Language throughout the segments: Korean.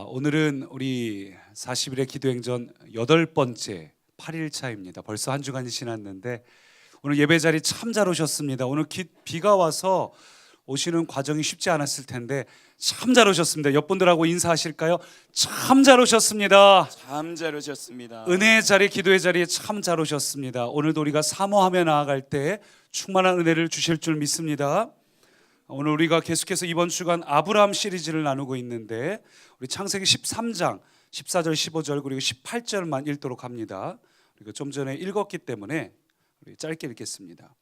오늘은 우리 40일의 기도행전 8번째 8일차입니다. 벌써 한 주간이 지났는데 오늘 예배 자리 참 잘 오셨습니다. 오늘 비가 와서 오시는 과정이 쉽지 않았을 텐데 참 잘 오셨습니다. 옆분들하고 인사하실까요? 참 잘 오셨습니다. 참 잘 오셨습니다. 은혜의 자리, 기도의 자리에 참 잘 오셨습니다. 오늘도 우리가 사모하며 나아갈 때 충만한 은혜를 주실 줄 믿습니다. 오늘 우리가 계속해서 이번 주간 아브라함 시리즈를 나누고 있는데 우리 창세기 13장 14절 15절 그리고 18절만 읽도록 합니다. 우리가 좀 전에 읽었기 때문에 우리 짧게 읽겠습니다.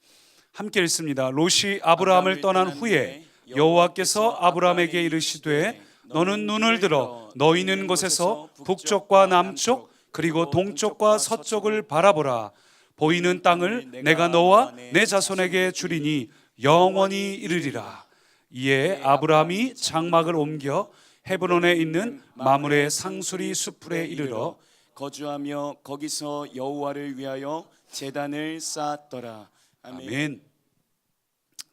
함께 읽습니다. 롯이 아브라함을 떠난 후에 여호와께서 아브라함에게 이르시되 너는 눈을 들어 너 있는 곳에서 북쪽과 남쪽 그리고 동쪽과 서쪽을 바라보라. 보이는 땅을 내가 너와 내 자손에게 주리니 영원히 이르리라. 이에 아브라함이 장막을 옮겨 헤브론에 있는 마므레 상수리 수풀에 이르러 거주하며 거기서 여호와를 위하여 제단을 쌓았더라. 아멘.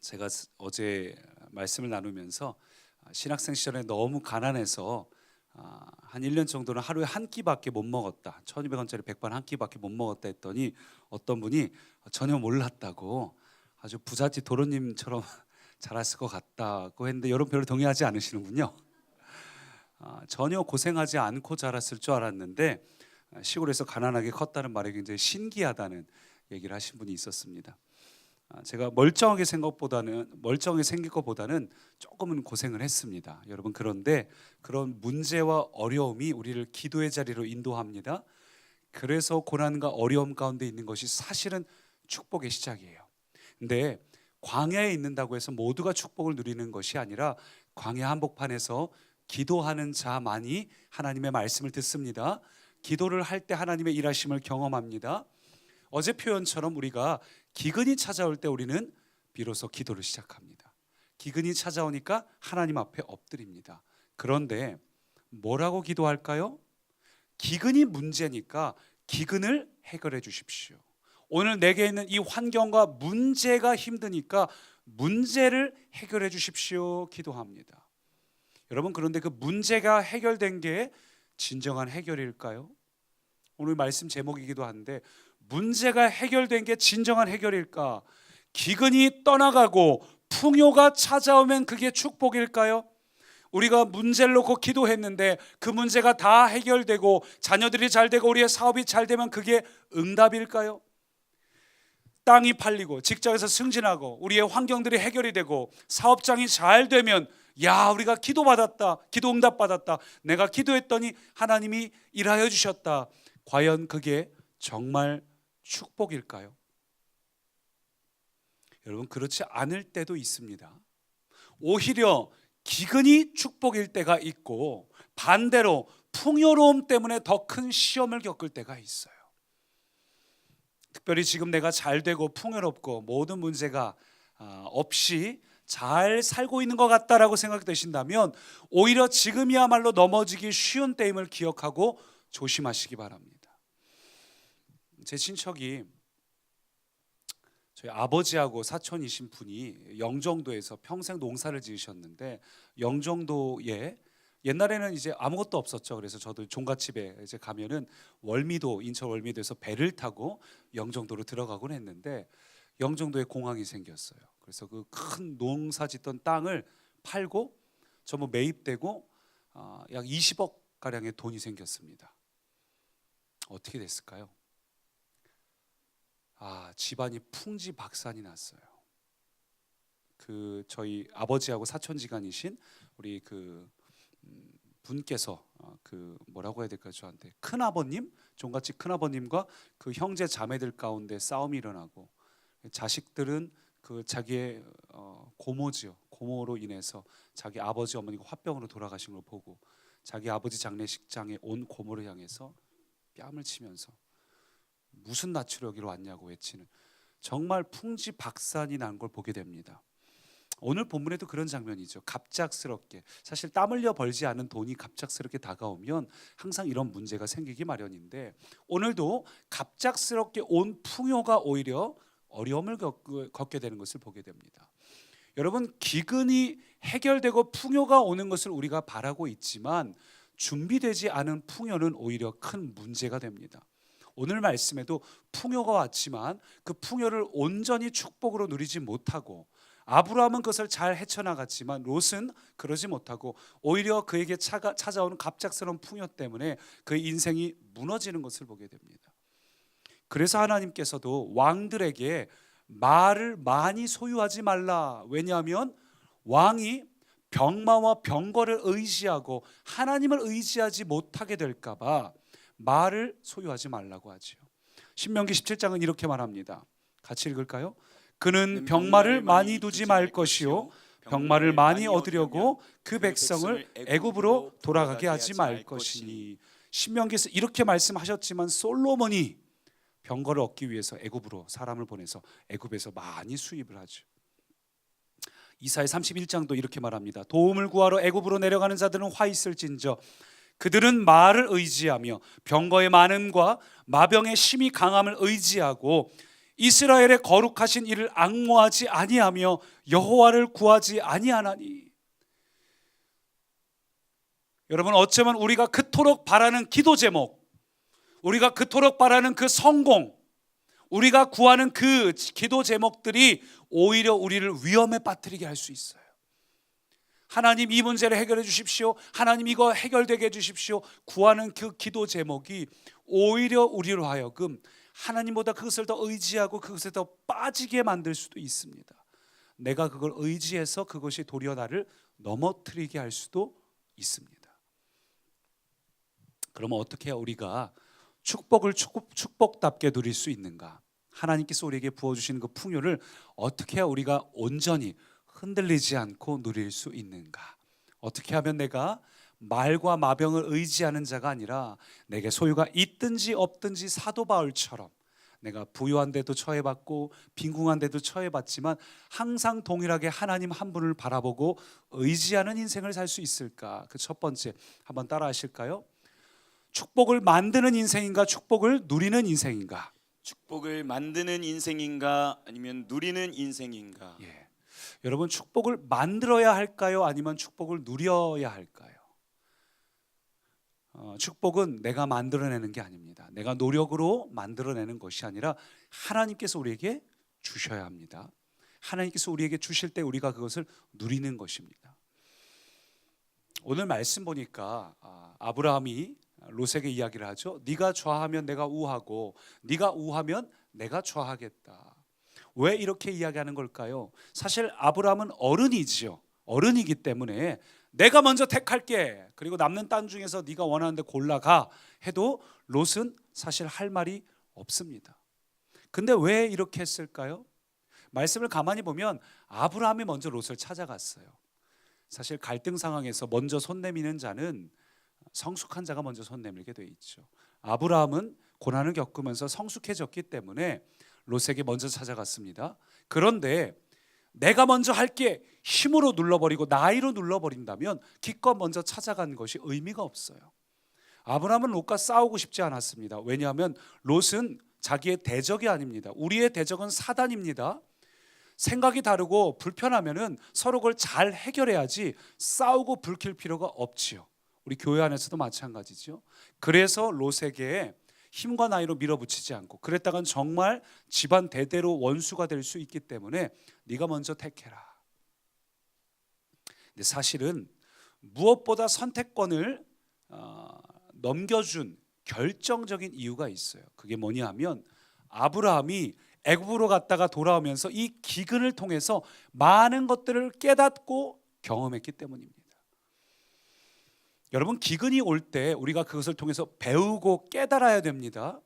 제가 어제 말씀을 나누면서 신학생 시절에 너무 가난해서 한 1년 정도는 하루에 한 끼밖에 못 먹었다. 1200원짜리 백반 한 끼밖에 못 먹었다 했더니 어떤 분이 전혀 몰랐다고 아주 부잣집 도련님처럼 자랐을 것 같다고 했는데 여러분 별로 동의하지 않으시는군요. 전혀 고생하지 않고 자랐을 줄 알았는데 시골에서 가난하게 컸다는 말이 굉장히 신기하다는 얘기를 하신 분이 있었습니다. 제가 멀쩡하게 생길 것보다는 조금은 고생을 했습니다. 여러분 그런데 그런 문제와 어려움이 우리를 기도의 자리로 인도합니다. 그래서 고난과 어려움 가운데 있는 것이 사실은 축복의 시작이에요. 근데 광야에 있는다고 해서 모두가 축복을 누리는 것이 아니라 광야 한복판에서 기도하는 자만이 하나님의 말씀을 듣습니다. 기도를 할 때 하나님의 일하심을 경험합니다. 어제 표현처럼 우리가 기근이 찾아올 때 우리는 비로소 기도를 시작합니다. 기근이 찾아오니까 하나님 앞에 엎드립니다. 그런데 뭐라고 기도할까요? 기근이 문제니까 기근을 해결해 주십시오. 오늘 내게 있는 이 환경과 문제가 힘드니까 문제를 해결해 주십시오. 기도합니다. 여러분 그런데 그 문제가 해결된 게 진정한 해결일까요? 오늘 말씀 제목이기도 한데 문제가 해결된 게 진정한 해결일까? 기근이 떠나가고 풍요가 찾아오면 그게 축복일까요? 우리가 문제를 놓고 기도했는데 그 문제가 다 해결되고 자녀들이 잘 되고 우리의 사업이 잘 되면 그게 응답일까요? 땅이 팔리고 직장에서 승진하고 우리의 환경들이 해결이 되고 사업장이 잘 되면 야 우리가 기도받았다, 기도 응답받았다, 내가 기도했더니 하나님이 일하여 주셨다. 과연 그게 정말 축복일까요? 여러분 그렇지 않을 때도 있습니다. 오히려 기근이 축복일 때가 있고 반대로 풍요로움 때문에 더 큰 시험을 겪을 때가 있어요. 특별히 지금 내가 잘 되고 풍요롭고 모든 문제가 없이 잘 살고 있는 것 같다라고 생각되신다면 오히려 지금이야말로 넘어지기 쉬운 때임을 기억하고 조심하시기 바랍니다. 제 친척이 저희 아버지하고 사촌이신 분이 영종도에서 평생 농사를 지으셨는데 영종도에 옛날에는 이제 아무것도 없었죠. 그래서 저도 종갓집에 이제 가면은 월미도, 인천 월미도에서 배를 타고 영종도로 들어가곤 했는데 영종도에 공항이 생겼어요. 그래서 그 큰 농사 짓던 땅을 팔고 전부 매입되고 약 20억 가량의 돈이 생겼습니다. 어떻게 됐을까요? 집안이 풍지박산이 났어요. 그 저희 아버지하고 사촌지간이신 우리 그 분께서 그 뭐라고 해야 될까요? 저한테 큰아버님, 종갓집 큰아버님과 그 형제 자매들 가운데 싸움이 일어나고 자식들은 그 자기의 고모지요. 고모로 인해서 자기 아버지 어머니가 화병으로 돌아가신 걸 보고 자기 아버지 장례식장에 온 고모를 향해서 뺨을 치면서 무슨 낯으로 여기로 왔냐고 외치는 정말 풍지박산이 난 걸 보게 됩니다. 오늘 본문에도 그런 장면이죠. 갑작스럽게 사실 땀 흘려 벌지 않은 돈이 갑작스럽게 다가오면 항상 이런 문제가 생기기 마련인데 오늘도 갑작스럽게 온 풍요가 오히려 어려움을 겪게 되는 것을 보게 됩니다. 여러분 기근이 해결되고 풍요가 오는 것을 우리가 바라고 있지만 준비되지 않은 풍요는 오히려 큰 문제가 됩니다. 오늘 말씀에도 풍요가 왔지만 그 풍요를 온전히 축복으로 누리지 못하고, 아브라함은 그것을 잘 헤쳐나갔지만 롯은 그러지 못하고 오히려 그에게 찾아오는 갑작스러운 풍요 때문에 그의 인생이 무너지는 것을 보게 됩니다. 그래서 하나님께서도 왕들에게 말을 많이 소유하지 말라. 왜냐하면 왕이 병마와 병거를 의지하고 하나님을 의지하지 못하게 될까 봐 말을 소유하지 말라고 하죠. 신명기 17장은 이렇게 말합니다. 같이 읽을까요? 그는 병마를 많이 두지 말 것이요 병마를 많이 얻으려고 그 백성을 애굽으로 돌아가게 하지 말 것이니. 신명기에서 이렇게 말씀하셨지만 솔로몬이 병거를 얻기 위해서 애굽으로 사람을 보내서 애굽에서 많이 수입을 하죠. 이사야 31장도 이렇게 말합니다. 도움을 구하러 애굽으로 내려가는 자들은 화 있을진저 그들은 말을 의지하며 병거의 많음과 마병의 심히 강함을 의지하고 이스라엘의 거룩하신 이를 앙모하지 아니하며 여호와를 구하지 아니하나니. 여러분, 어쩌면 우리가 그토록 바라는 기도 제목, 우리가 그토록 바라는 그 성공, 우리가 구하는 그 기도 제목들이 오히려 우리를 위험에 빠뜨리게 할 수 있어요. 하나님 이 문제를 해결해 주십시오, 하나님 이거 해결되게 해 주십시오, 구하는 그 기도 제목이 오히려 우리로 하여금 하나님보다 그것을 더 의지하고 그것에 더 빠지게 만들 수도 있습니다. 내가 그걸 의지해서 그것이 도리어 나를 넘어뜨리게 할 수도 있습니다. 그러면 어떻게 해야 우리가 축복을 축복답게 누릴 수 있는가? 하나님께서 우리에게 부어주시는 그 풍요를 어떻게 해야 우리가 온전히 흔들리지 않고 누릴 수 있는가? 어떻게 하면 내가 말과 마병을 의지하는 자가 아니라 내게 소유가 있든지 없든지 사도 바울처럼 내가 부유한 데도 처해봤고 빈궁한 데도 처해봤지만 항상 동일하게 하나님 한 분을 바라보고 의지하는 인생을 살 수 있을까? 그 첫 번째 한번 따라 하실까요? 축복을 만드는 인생인가 축복을 누리는 인생인가? 축복을 만드는 인생인가 아니면 누리는 인생인가? 예. 여러분, 축복을 만들어야 할까요? 아니면 축복을 누려야 할까요? 축복은 내가 만들어내는 게 아닙니다. 내가 노력으로 만들어내는 것이 아니라 하나님께서 우리에게 주셔야 합니다. 하나님께서 우리에게 주실 때 우리가 그것을 누리는 것입니다. 오늘 말씀 보니까 아브라함이 롯에게 이야기를 하죠. 네가 좌하면 내가 우하고 네가 우하면 내가 좌하겠다. 왜 이렇게 이야기하는 걸까요? 사실 아브라함은 어른이지요. 어른이기 때문에 내가 먼저 택할게, 그리고 남는 땅 중에서 네가 원하는 데 골라가 해도 롯은 사실 할 말이 없습니다. 근데 왜 이렇게 했을까요? 말씀을 가만히 보면 아브라함이 먼저 롯을 찾아갔어요. 사실 갈등 상황에서 먼저 손 내미는 자는 성숙한 자가 먼저 손 내밀게 돼 있죠. 아브라함은 고난을 겪으면서 성숙해졌기 때문에 롯에게 먼저 찾아갔습니다. 그런데 내가 먼저 할게 힘으로 눌러버리고 나이로 눌러버린다면 기껏 먼저 찾아간 것이 의미가 없어요. 아브라함은 롯과 싸우고 싶지 않았습니다. 왜냐하면 롯은 자기의 대적이 아닙니다. 우리의 대적은 사단입니다. 생각이 다르고 불편하면은 서로 그걸 잘 해결해야지 싸우고 불킬 필요가 없지요. 우리 교회 안에서도 마찬가지죠. 그래서 롯에게 힘과 나이로 밀어붙이지 않고, 그랬다간 정말 집안 대대로 원수가 될 수 있기 때문에 네가 먼저 택해라. 근데 사실은 무엇보다 선택권을 넘겨준 결정적인 이유가 있어요. 그게 뭐냐 하면 아브라함이 애굽으로 갔다가 돌아오면서 이 기근을 통해서 많은 것들을 깨닫고 경험했기 때문입니다. 여러분, 기근이 올 때 우리가 그것을 통해서 배우고 깨달아야 됩니다.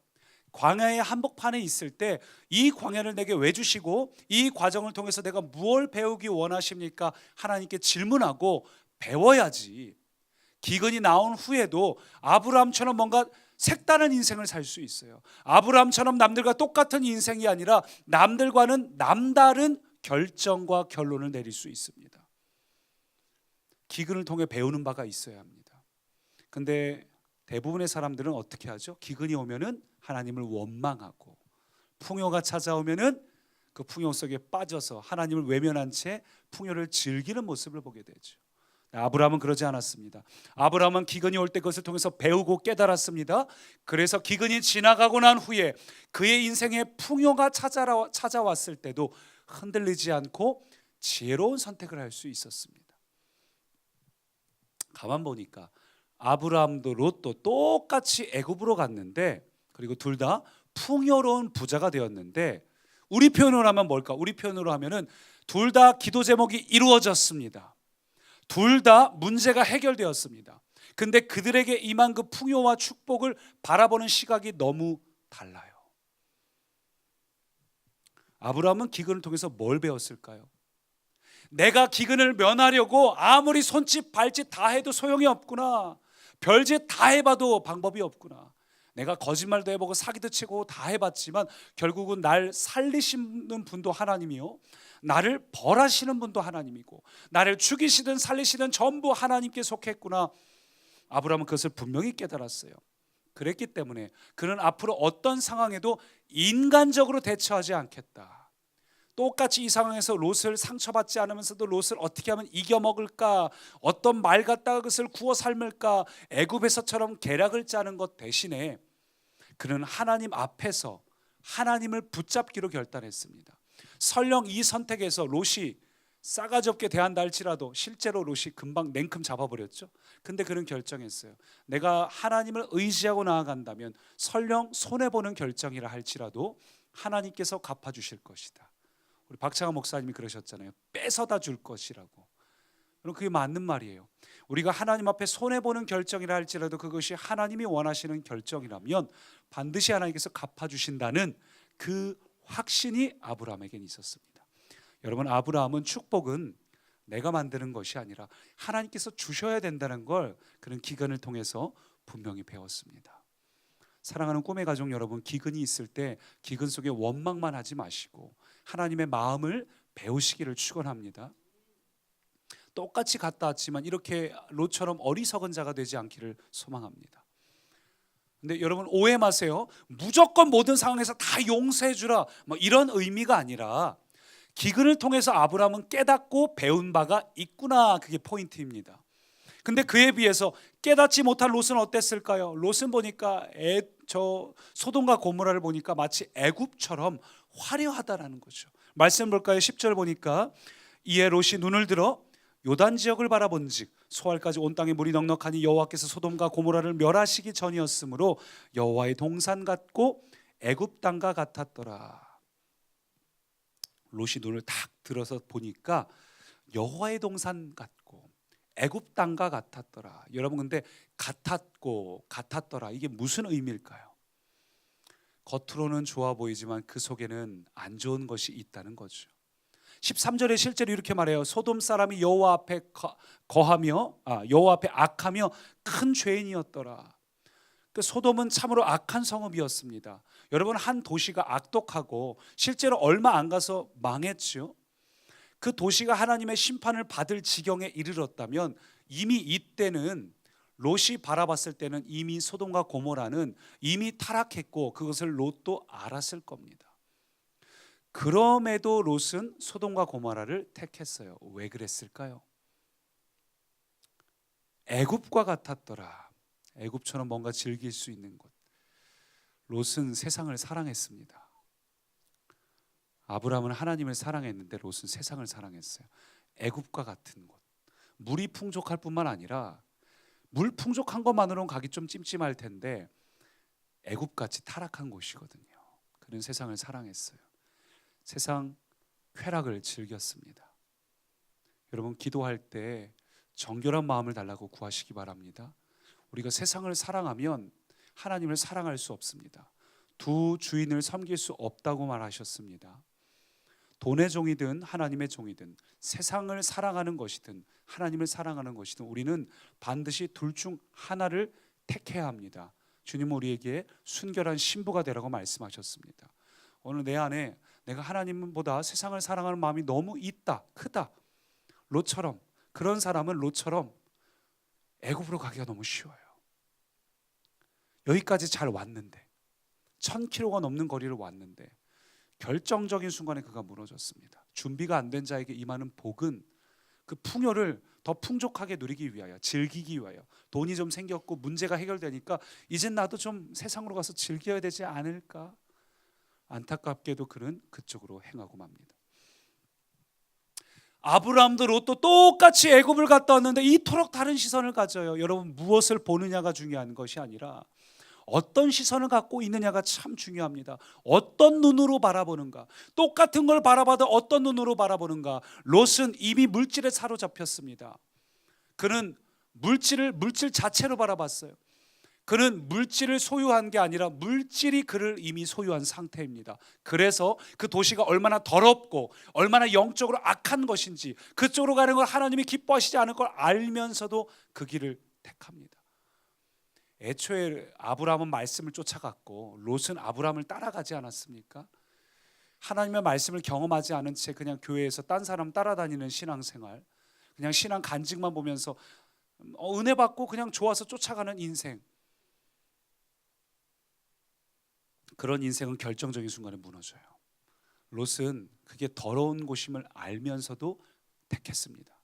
광야의 한복판에 있을 때 이 광야를 내게 왜 주시고 이 과정을 통해서 내가 무엇을 배우기 원하십니까? 하나님께 질문하고 배워야지. 기근이 나온 후에도 아브라함처럼 뭔가 색다른 인생을 살 수 있어요. 아브라함처럼 남들과 똑같은 인생이 아니라 남들과는 남다른 결정과 결론을 내릴 수 있습니다. 기근을 통해 배우는 바가 있어야 합니다. 근데 대부분의 사람들은 어떻게 하죠? 기근이 오면은 하나님을 원망하고, 풍요가 찾아오면은 그 풍요 속에 빠져서 하나님을 외면한 채 풍요를 즐기는 모습을 보게 되죠. 아브라함은 그러지 않았습니다. 아브라함은 기근이 올 때 그것을 통해서 배우고 깨달았습니다. 그래서 기근이 지나가고 난 후에 그의 인생에 풍요가 찾아왔을 때도 흔들리지 않고 지혜로운 선택을 할 수 있었습니다. 가만 보니까 아브라함도 롯도 똑같이 애굽으로 갔는데, 그리고 둘 다 풍요로운 부자가 되었는데, 우리 표현으로 하면 뭘까? 우리 표현으로 하면은 둘 다 기도 제목이 이루어졌습니다. 둘 다 문제가 해결되었습니다. 근데 그들에게 임한 그 풍요와 축복을 바라보는 시각이 너무 달라요. 아브라함은 기근을 통해서 뭘 배웠을까요? 내가 기근을 면하려고 아무리 손짓 발짓 다 해도 소용이 없구나. 별짓 다 해봐도 방법이 없구나. 내가 거짓말도 해보고 사기도 치고 다 해봤지만 결국은 날 살리시는 분도 하나님이요, 나를 벌하시는 분도 하나님이고, 나를 죽이시든 살리시든 전부 하나님께 속했구나. 아브라함은 그것을 분명히 깨달았어요. 그랬기 때문에 그는 앞으로 어떤 상황에도 인간적으로 대처하지 않겠다. 똑같이 이 상황에서 롯을 상처받지 않으면서도 롯을 어떻게 하면 이겨먹을까, 어떤 말 갖다가 그것을 구워 삶을까, 애굽에서처럼 계략을 짜는 것 대신에 그는 하나님 앞에서 하나님을 붙잡기로 결단했습니다. 설령 이 선택에서 롯이 싸가지 없게 대한다 할지라도 실제로 롯이 금방 냉큼 잡아버렸죠. 근데 그는 결정했어요. 내가 하나님을 의지하고 나아간다면 설령 손해보는 결정이라 할지라도 하나님께서 갚아주실 것이다. 우리 박창환 목사님이 그러셨잖아요. 뺏어다 줄 것이라고. 그럼 그게 맞는 말이에요. 우리가 하나님 앞에 손해보는 결정이라 할지라도 그것이 하나님이 원하시는 결정이라면 반드시 하나님께서 갚아주신다는 그 확신이 아브라함에게는 있었습니다. 여러분, 아브라함은 축복은 내가 만드는 것이 아니라 하나님께서 주셔야 된다는 걸 그는 기근을 통해서 분명히 배웠습니다. 사랑하는 꿈의 가족 여러분, 기근이 있을 때 기근 속에 원망만 하지 마시고 하나님의 마음을 배우시기를 축원합니다. 똑같이 갔다 왔지만 이렇게 롯처럼 어리석은 자가 되지 않기를 소망합니다. 근데 여러분, 오해 마세요. 무조건 모든 상황에서 다 용서해 주라, 뭐 이런 의미가 아니라 기근을 통해서 아브라함은 깨닫고 배운 바가 있구나, 그게 포인트입니다. 근데 그에 비해서 깨닫지 못한 롯은 어땠을까요? 롯은 보니까 소돔과 고모라를 보니까 마치 애굽처럼 화려하다라는 거죠. 말씀 볼까요? 10절 보니까 이에 롯이 눈을 들어 요단 지역을 바라본즉 소알까지 온 땅에 물이 넉넉하니 여호와께서 소돔과 고모라를 멸하시기 전이었으므로 여호와의 동산 같고 애굽 땅과 같았더라. 롯이 눈을 탁 들어서 보니까 여호와의 동산 같고 애굽 땅과 같았더라. 여러분, 근데 같았고 같았더라, 이게 무슨 의미일까요? 겉으로는 좋아 보이지만 그 속에는 안 좋은 것이 있다는 거죠. 13절에 실제로 이렇게 말해요. 소돔 사람이 여호와 앞에 여호와 앞에 악하며 큰 죄인이었더라. 그 소돔은 참으로 악한 성읍이었습니다. 여러분, 한 도시가 악독하고 실제로 얼마 안 가서 망했죠. 그 도시가 하나님의 심판을 받을 지경에 이르렀다면 이미 이때는 롯이 바라봤을 때는 이미 소돔과 고모라는 이미 타락했고 그것을 롯도 알았을 겁니다. 그럼에도 롯은 소돔과 고모라를 택했어요. 왜 그랬을까요? 애굽과 같았더라. 애굽처럼 뭔가 즐길 수 있는 곳. 롯은 세상을 사랑했습니다. 아브라함은 하나님을 사랑했는데 롯은 세상을 사랑했어요. 애굽과 같은 곳. 물이 풍족할 뿐만 아니라 물 풍족한 것만으로는 가기 좀 찜찜할 텐데 애굽같이 타락한 곳이거든요. 그는 세상을 사랑했어요. 세상 쾌락을 즐겼습니다. 여러분, 기도할 때 정결한 마음을 달라고 구하시기 바랍니다. 우리가 세상을 사랑하면 하나님을 사랑할 수 없습니다. 두 주인을 섬길 수 없다고 말하셨습니다. 돈의 종이든 하나님의 종이든 세상을 사랑하는 것이든 하나님을 사랑하는 것이든 우리는 반드시 둘 중 하나를 택해야 합니다. 주님은 우리에게 순결한 신부가 되라고 말씀하셨습니다. 오늘 내 안에 내가 하나님보다 세상을 사랑하는 마음이 너무 있다, 크다, 롯처럼, 그런 사람은 롯처럼 애굽으로 가기가 너무 쉬워요. 여기까지 잘 왔는데 1000km가 넘는 거리를 왔는데 결정적인 순간에 그가 무너졌습니다. 준비가 안 된 자에게 임하는 복은 그 풍요를 더 풍족하게 누리기 위하여, 즐기기 위하여. 돈이 좀 생겼고 문제가 해결되니까 이젠 나도 좀 세상으로 가서 즐겨야 되지 않을까. 안타깝게도 그는 그쪽으로 행하고 맙니다. 아브라함도 롯도 똑같이 애굽을 갔다 왔는데 이토록 다른 시선을 가져요. 여러분, 무엇을 보느냐가 중요한 것이 아니라 어떤 시선을 갖고 있느냐가 참 중요합니다. 어떤 눈으로 바라보는가. 똑같은 걸 바라봐도 어떤 눈으로 바라보는가. 롯은 이미 물질에 사로잡혔습니다. 그는 물질 자체로 바라봤어요. 그는 물질을 소유한 게 아니라 물질이 그를 이미 소유한 상태입니다. 그래서 그 도시가 얼마나 더럽고 얼마나 영적으로 악한 것인지, 그쪽으로 가는 걸 하나님이 기뻐하시지 않을 걸 알면서도 그 길을 택합니다. 애초에 아브라함은 말씀을 쫓아갔고 롯은 아브라함을 따라가지 않았습니까? 하나님의 말씀을 경험하지 않은 채 그냥 교회에서 딴 사람 따라다니는 신앙생활, 그냥 신앙 간증만 보면서 은혜 받고 그냥 좋아서 쫓아가는 인생, 그런 인생은 결정적인 순간에 무너져요. 롯은 그게 더러운 곳임을 알면서도 택했습니다.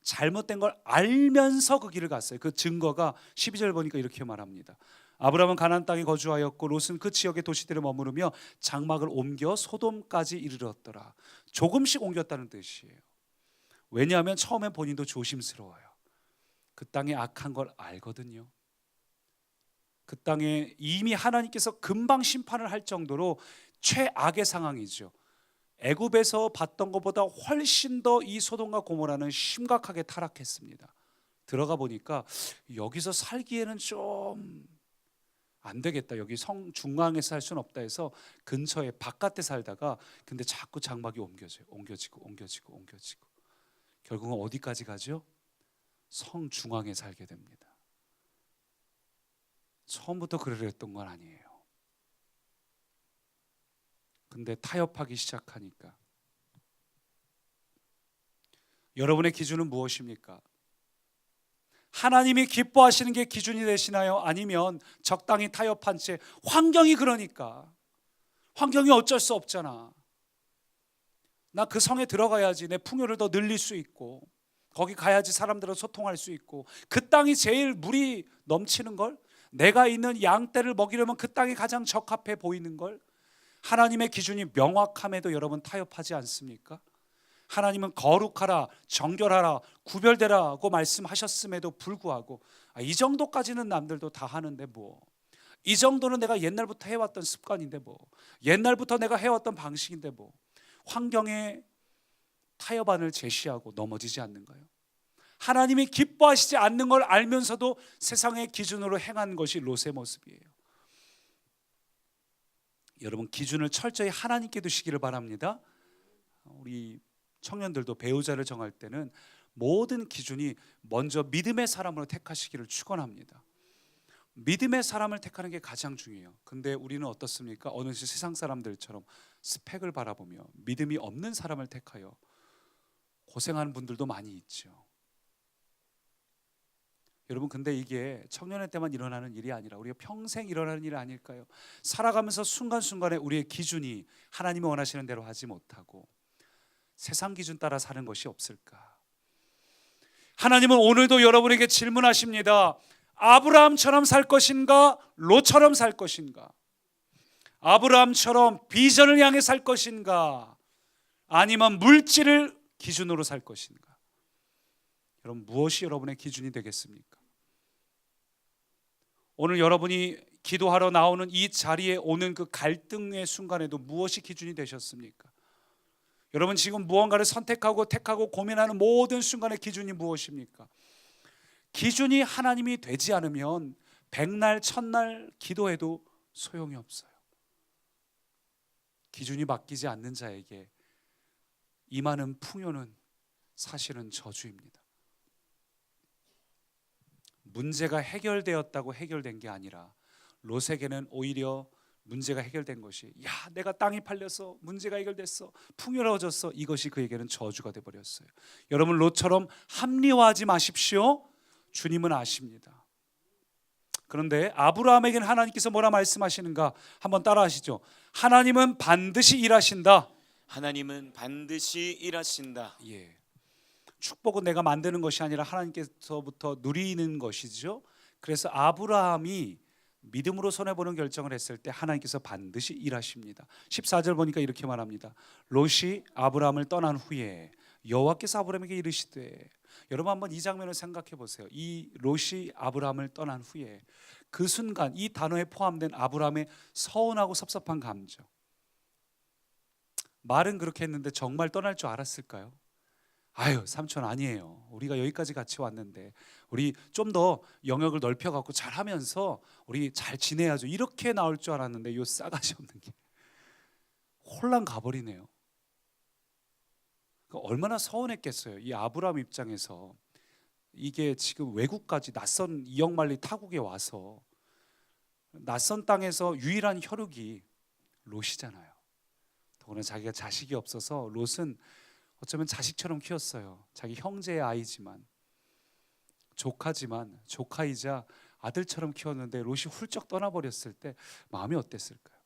잘못된 걸 알면서 그 길을 갔어요. 그 증거가 12절 보니까 이렇게 말합니다. 아브라함은 가나안 땅에 거주하였고 롯은 그 지역의 도시들에 머무르며 장막을 옮겨 소돔까지 이르렀더라. 조금씩 옮겼다는 뜻이에요. 왜냐하면 처음엔 본인도 조심스러워요. 그 땅에 악한 걸 알거든요. 그 땅에 이미 하나님께서 금방 심판을 할 정도로 최악의 상황이죠. 애굽에서 봤던 것보다 훨씬 더 이 소돔과 고모라는 심각하게 타락했습니다. 들어가 보니까 여기서 살기에는 좀 안 되겠다. 여기 성 중앙에서 살 수는 없다 해서 근처에 바깥에 살다가, 근데 자꾸 장막이 옮겨지고 결국은 어디까지 가죠? 성 중앙에 살게 됩니다. 처음부터 그러려던 건 아니에요. 근데 타협하기 시작하니까. 여러분의 기준은 무엇입니까? 하나님이 기뻐하시는 게 기준이 되시나요? 아니면 적당히 타협한 채 환경이 그러니까, 환경이 어쩔 수 없잖아, 나 그 성에 들어가야지 내 풍요를 더 늘릴 수 있고 거기 가야지 사람들과 소통할 수 있고 그 땅이 제일 물이 넘치는 걸, 내가 있는 양떼를 먹이려면 그 땅이 가장 적합해 보이는 걸, 하나님의 기준이 명확함에도 여러분 타협하지 않습니까? 하나님은 거룩하라, 정결하라, 구별되라고 말씀하셨음에도 불구하고 이 정도까지는 남들도 다 하는데 뭐, 이 정도는 내가 옛날부터 해왔던 습관인데 뭐, 옛날부터 내가 해왔던 방식인데 뭐, 환경에 타협안을 제시하고 넘어지지 않는가요? 하나님이 기뻐하시지 않는 걸 알면서도 세상의 기준으로 행한 것이 롯의 모습이에요. 여러분, 기준을 철저히 하나님께 두시기를 바랍니다. 우리 청년들도 배우자를 정할 때는 모든 기준이 먼저 믿음의 사람으로 택하시기를 축원합니다. 믿음의 사람을 택하는 게 가장 중요해요. 근데 우리는 어떻습니까? 어느새 세상 사람들처럼 스펙을 바라보며 믿음이 없는 사람을 택하여 고생하는 분들도 많이 있죠. 여러분, 근데 이게 청년의 때만 일어나는 일이 아니라 우리가 평생 일어나는 일 아닐까요? 살아가면서 순간순간에 우리의 기준이 하나님이 원하시는 대로 하지 못하고 세상 기준 따라 사는 것이 없을까? 하나님은 오늘도 여러분에게 질문하십니다. 아브라함처럼 살 것인가? 롯처럼 살 것인가? 아브라함처럼 비전을 향해 살 것인가? 아니면 물질을 기준으로 살 것인가? 여러분, 무엇이 여러분의 기준이 되겠습니까? 오늘 여러분이 기도하러 나오는 이 자리에 오는 그 갈등의 순간에도 무엇이 기준이 되셨습니까? 여러분, 지금 무언가를 선택하고 택하고 고민하는 모든 순간의 기준이 무엇입니까? 기준이 하나님이 되지 않으면 백날 천날 기도해도 소용이 없어요. 기준이 바뀌지 않는 자에게 임하는 풍요는 사실은 저주입니다. 문제가 해결되었다고 해결된 게 아니라 롯에게는 오히려 문제가 해결된 것이, 야, 내가 땅이 팔려서 문제가 해결됐어, 풍요로워졌어, 이것이 그에게는 저주가 돼버렸어요. 여러분, 롯처럼 합리화하지 마십시오. 주님은 아십니다. 그런데 아브라함에게는 하나님께서 뭐라 말씀하시는가 한번 따라하시죠. 하나님은 반드시 일하신다. 하나님은 반드시 일하신다. 예. 축복은 내가 만드는 것이 아니라 하나님께서부터 누리는 것이죠. 그래서 아브라함이 믿음으로 손해보는 결정을 했을 때 하나님께서 반드시 일하십니다. 14절 보니까 이렇게 말합니다. 롯이 아브라함을 떠난 후에 여호와께서 아브라함에게 이르시되, 여러분 한번 이 장면을 생각해 보세요. 이 롯이 아브라함을 떠난 후에 그 순간 이 단어에 포함된 아브라함의 서운하고 섭섭한 감정, 말은 그렇게 했는데 정말 떠날 줄 알았을까요? 아유, 삼촌 아니에요. 우리가 여기까지 같이 왔는데 우리 좀 더 영역을 넓혀갖고 잘하면서 우리 잘 지내야죠. 이렇게 나올 줄 알았는데 요 싸가지 없는 게 혼란 가버리네요. 얼마나 서운했겠어요. 이 아브라함 입장에서 이게 지금 외국까지 낯선 이역만리 타국에 와서 낯선 땅에서 유일한 혈육이 롯이잖아요. 더구나 자기가 자식이 없어서 롯은 어쩌면 자식처럼 키웠어요. 자기 형제의 아이지만, 조카지만, 조카이자 아들처럼 키웠는데 롯이 훌쩍 떠나버렸을 때 마음이 어땠을까요?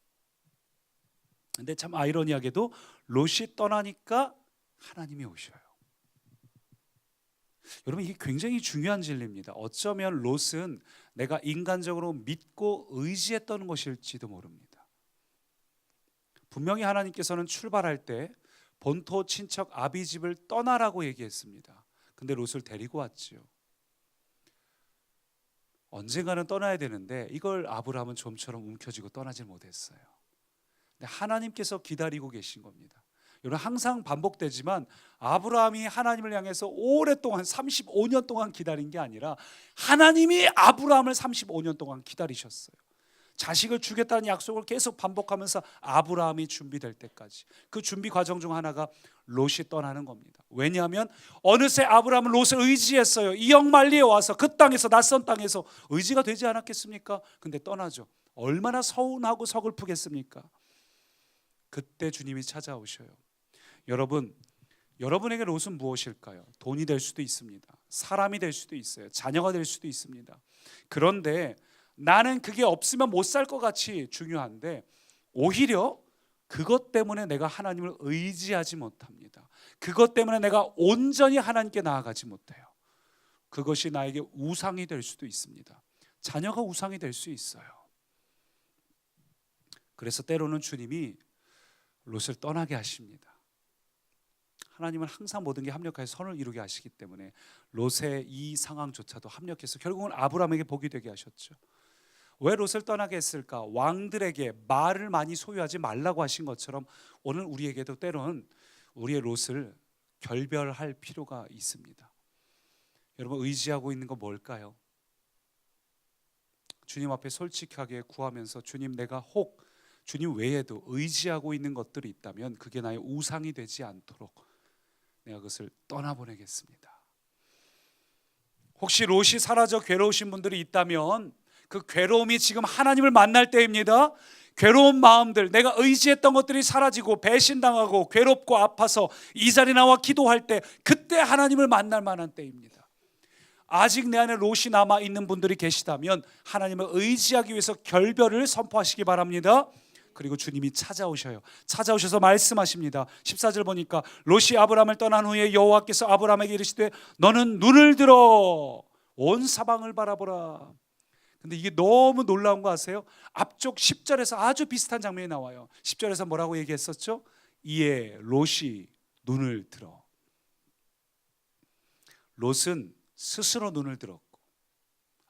근데 참 아이러니하게도 롯이 떠나니까 하나님이 오셔요. 여러분, 이게 굉장히 중요한 진리입니다. 어쩌면 롯은 내가 인간적으로 믿고 의지했던 것일지도 모릅니다. 분명히 하나님께서는 출발할 때 본토 친척 아비집을 떠나라고 얘기했습니다. 근데 롯을 데리고 왔지요. 언젠가는 떠나야 되는데 이걸 아브라함은 좀처럼 움켜쥐고 떠나질 못했어요. 근데 하나님께서 기다리고 계신 겁니다. 여러분, 항상 반복되지만 아브라함이 하나님을 향해서 오랫동안 35년 동안 기다린 게 아니라 하나님이 아브라함을 35년 동안 기다리셨어요. 자식을 주겠다는 약속을 계속 반복하면서 아브라함이 준비될 때까지. 그 준비 과정 중 하나가 롯이 떠나는 겁니다. 왜냐하면 어느새 아브라함은 롯을 의지했어요. 이역만리에 와서 그 땅에서, 낯선 땅에서 의지가 되지 않았겠습니까? 근데 떠나죠. 얼마나 서운하고 서글프겠습니까? 그때 주님이 찾아오셔요. 여러분, 여러분에게 롯은 무엇일까요? 돈이 될 수도 있습니다. 사람이 될 수도 있어요. 자녀가 될 수도 있습니다. 그런데 나는 그게 없으면 못 살 것 같이 중요한데 오히려 그것 때문에 내가 하나님을 의지하지 못합니다. 그것 때문에 내가 온전히 하나님께 나아가지 못해요. 그것이 나에게 우상이 될 수도 있습니다. 자녀가 우상이 될 수 있어요. 그래서 때로는 주님이 롯을 떠나게 하십니다. 하나님은 항상 모든 게 합력하여 선을 이루게 하시기 때문에 롯의 이 상황조차도 합력해서 결국은 아브라함에게 복이 되게 하셨죠. 왜 롯을 떠나게 했을까? 왕들에게 말을 많이 소유하지 말라고 하신 것처럼 오늘 우리에게도 때로는 우리의 롯을 결별할 필요가 있습니다. 여러분, 의지하고 있는 거 뭘까요? 주님 앞에 솔직하게 구하면서 주님, 내가 혹 주님 외에도 의지하고 있는 것들이 있다면 그게 나의 우상이 되지 않도록 내가 그것을 떠나보내겠습니다. 혹시 롯이 사라져 괴로우신 분들이 있다면 그 괴로움이 지금 하나님을 만날 때입니다. 괴로운 마음들, 내가 의지했던 것들이 사라지고 배신당하고 괴롭고 아파서 이 자리에 나와 기도할 때, 그때 하나님을 만날 만한 때입니다. 아직 내 안에 롯이 남아있는 분들이 계시다면 하나님을 의지하기 위해서 결별을 선포하시기 바랍니다. 그리고 주님이 찾아오셔요. 찾아오셔서 말씀하십니다. 14절 보니까 롯이 아브라함을 떠난 후에 여호와께서 아브라함에게 이르시되 너는 눈을 들어 온 사방을 바라보라. 근데 이게 너무 놀라운 거 아세요? 앞쪽 10절에서 아주 비슷한 장면이 나와요. 10절에서 뭐라고 얘기했었죠? 이에 롯이 눈을 들어. 롯은 스스로 눈을 들었고